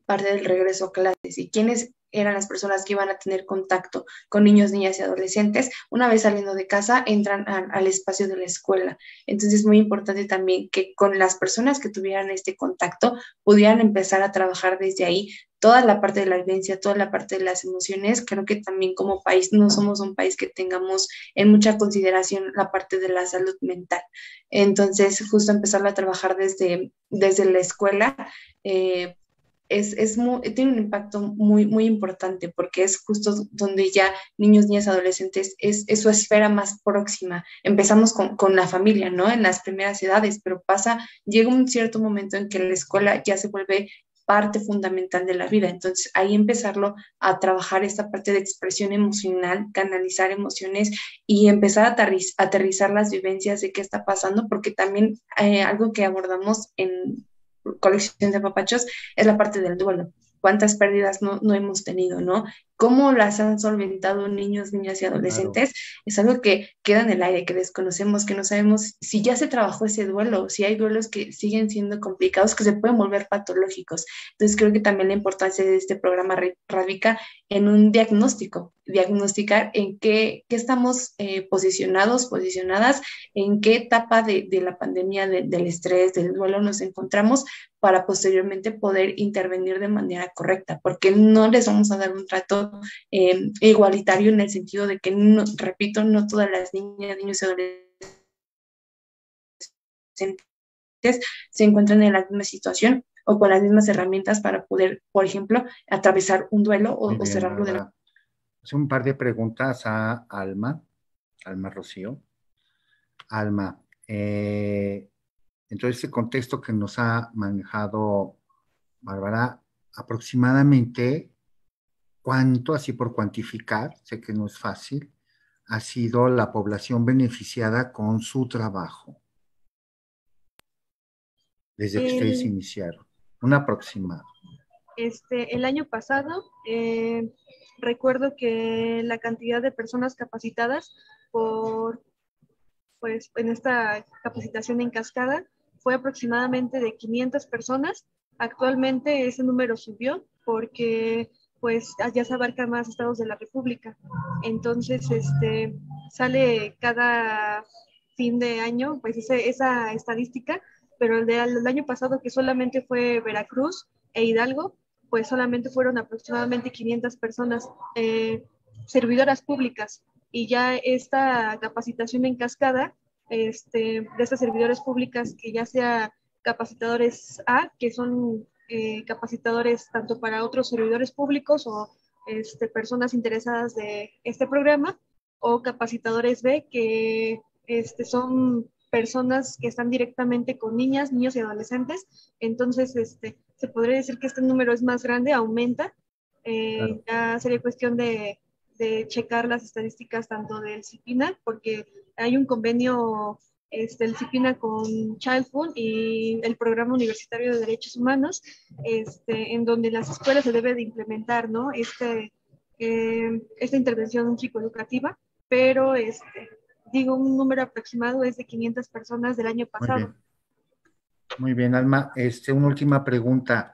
parte del regreso a clases y quiénes eran las personas que iban a tener contacto con niños, niñas y adolescentes, una vez saliendo de casa, entran al espacio de la escuela. Entonces es muy importante también que con las personas que tuvieran este contacto pudieran empezar a trabajar desde ahí toda la parte de la vivencia, toda la parte de las emociones. Creo que también como país no somos un país que tengamos en mucha consideración la parte de la salud mental. Entonces, justo empezarlo a trabajar desde la escuela, tiene un impacto muy importante porque es justo donde ya niños, niñas, adolescentes es su esfera más próxima. Empezamos con la familia, ¿no? En las primeras edades, pero llega un cierto momento en que la escuela ya se vuelve parte fundamental de la vida. Entonces, ahí empezarlo a trabajar esta parte de expresión emocional, canalizar emociones y empezar a aterrizar las vivencias de qué está pasando, porque también algo que abordamos en colección de papachos es la parte del duelo. ¿Cuántas pérdidas no hemos tenido, no? ¿Cómo las han solventado niños, niñas y adolescentes? Claro. Es algo que queda en el aire, que desconocemos, que no sabemos si ya se trabajó ese duelo, si hay duelos que siguen siendo complicados, que se pueden volver patológicos. Entonces creo que también la importancia de este programa radica en un diagnosticar en qué estamos posicionadas, en qué etapa de la pandemia, del estrés, del duelo nos encontramos, para posteriormente poder intervenir de manera correcta, porque no les vamos a dar un trato igualitario en el sentido de que, repito, no todas las niñas, niños y adolescentes se encuentran en la misma situación o con las mismas herramientas para poder, por ejemplo, atravesar un duelo o cerrarlo de la... Hace un par de preguntas a Alma Rocío. Alma, entonces, ese contexto que nos ha manejado Bárbara, aproximadamente, ¿cuánto, así por cuantificar, sé que no es fácil, ha sido la población beneficiada con su trabajo desde que ustedes iniciaron? Un aproximado. El año pasado, recuerdo que la cantidad de personas capacitadas en esta capacitación en cascada fue aproximadamente de 500 personas. Actualmente ese número subió porque pues ya se abarcan más estados de la República. Entonces, sale cada fin de año pues esa estadística, pero el año pasado, que solamente fue Veracruz e Hidalgo, pues solamente fueron aproximadamente 500 personas servidoras públicas. Y ya esta capacitación en cascada de estas servidoras públicas, que ya sea capacitadores A, que son capacitadores tanto para otros servidores públicos o personas interesadas de este programa, o capacitadores B, que son personas que están directamente con niñas, niños y adolescentes. Entonces, se podría decir que este número es más grande, aumenta. Claro. Ya sería cuestión de checar las estadísticas tanto del CIPINA, porque hay un convenio el CIPINA con Child Fund y el Programa Universitario de Derechos Humanos, en donde las escuelas se debe de implementar, ¿no? Esta intervención psicoeducativa, pero digo, un número aproximado es de 500 personas del año pasado. Muy bien, Alma. Una última pregunta.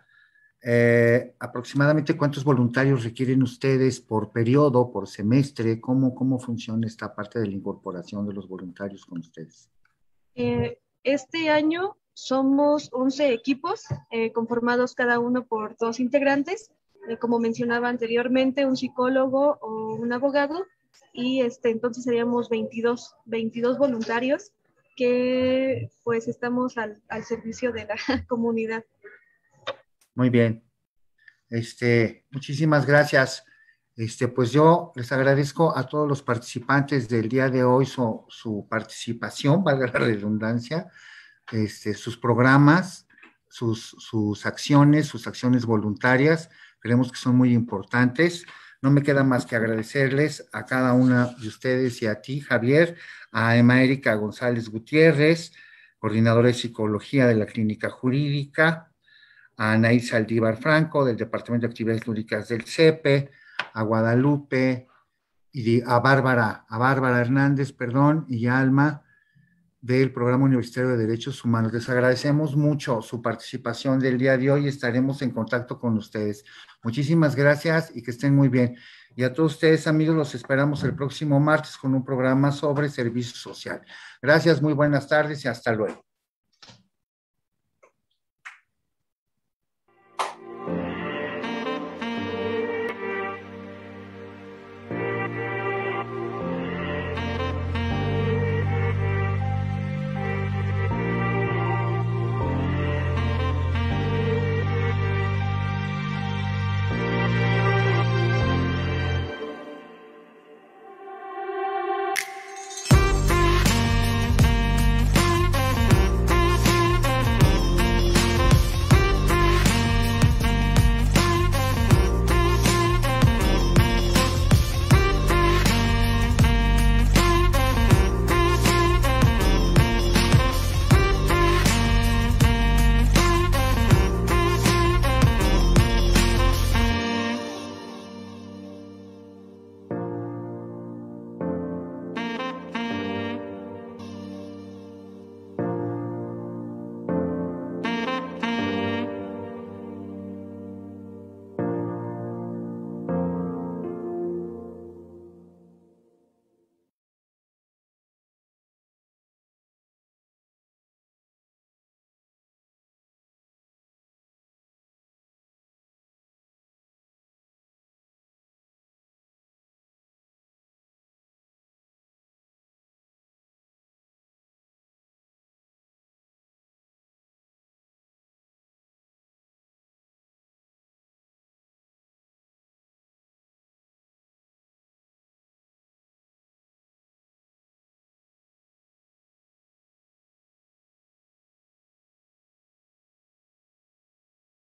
¿Aproximadamente cuántos voluntarios requieren ustedes por periodo, por semestre? ¿Cómo funciona esta parte de la incorporación de los voluntarios con ustedes? Este año somos 11 equipos, conformados cada uno por 2 integrantes, como mencionaba anteriormente, un psicólogo o un abogado, y entonces seríamos 22 voluntarios que pues estamos al servicio de la comunidad. Muy bien. Muchísimas gracias. Pues yo les agradezco a todos los participantes del día de hoy su participación, valga la redundancia, sus programas, sus acciones voluntarias. Creemos que son muy importantes. No me queda más que agradecerles a cada una de ustedes y a ti, Javier, a Emma Erika González Gutiérrez, coordinadora de psicología de la Clínica Jurídica, a Anaí Saldívar Franco, del Departamento de Actividades Lúdicas del CEPE, a Guadalupe y a Bárbara Hernández, perdón, y a Alma del Programa Universitario de Derechos Humanos. Les agradecemos mucho su participación del día de hoy y estaremos en contacto con ustedes. Muchísimas gracias y que estén muy bien. Y a todos ustedes, amigos, los esperamos el próximo martes con un programa sobre servicio social. Gracias, muy buenas tardes y hasta luego.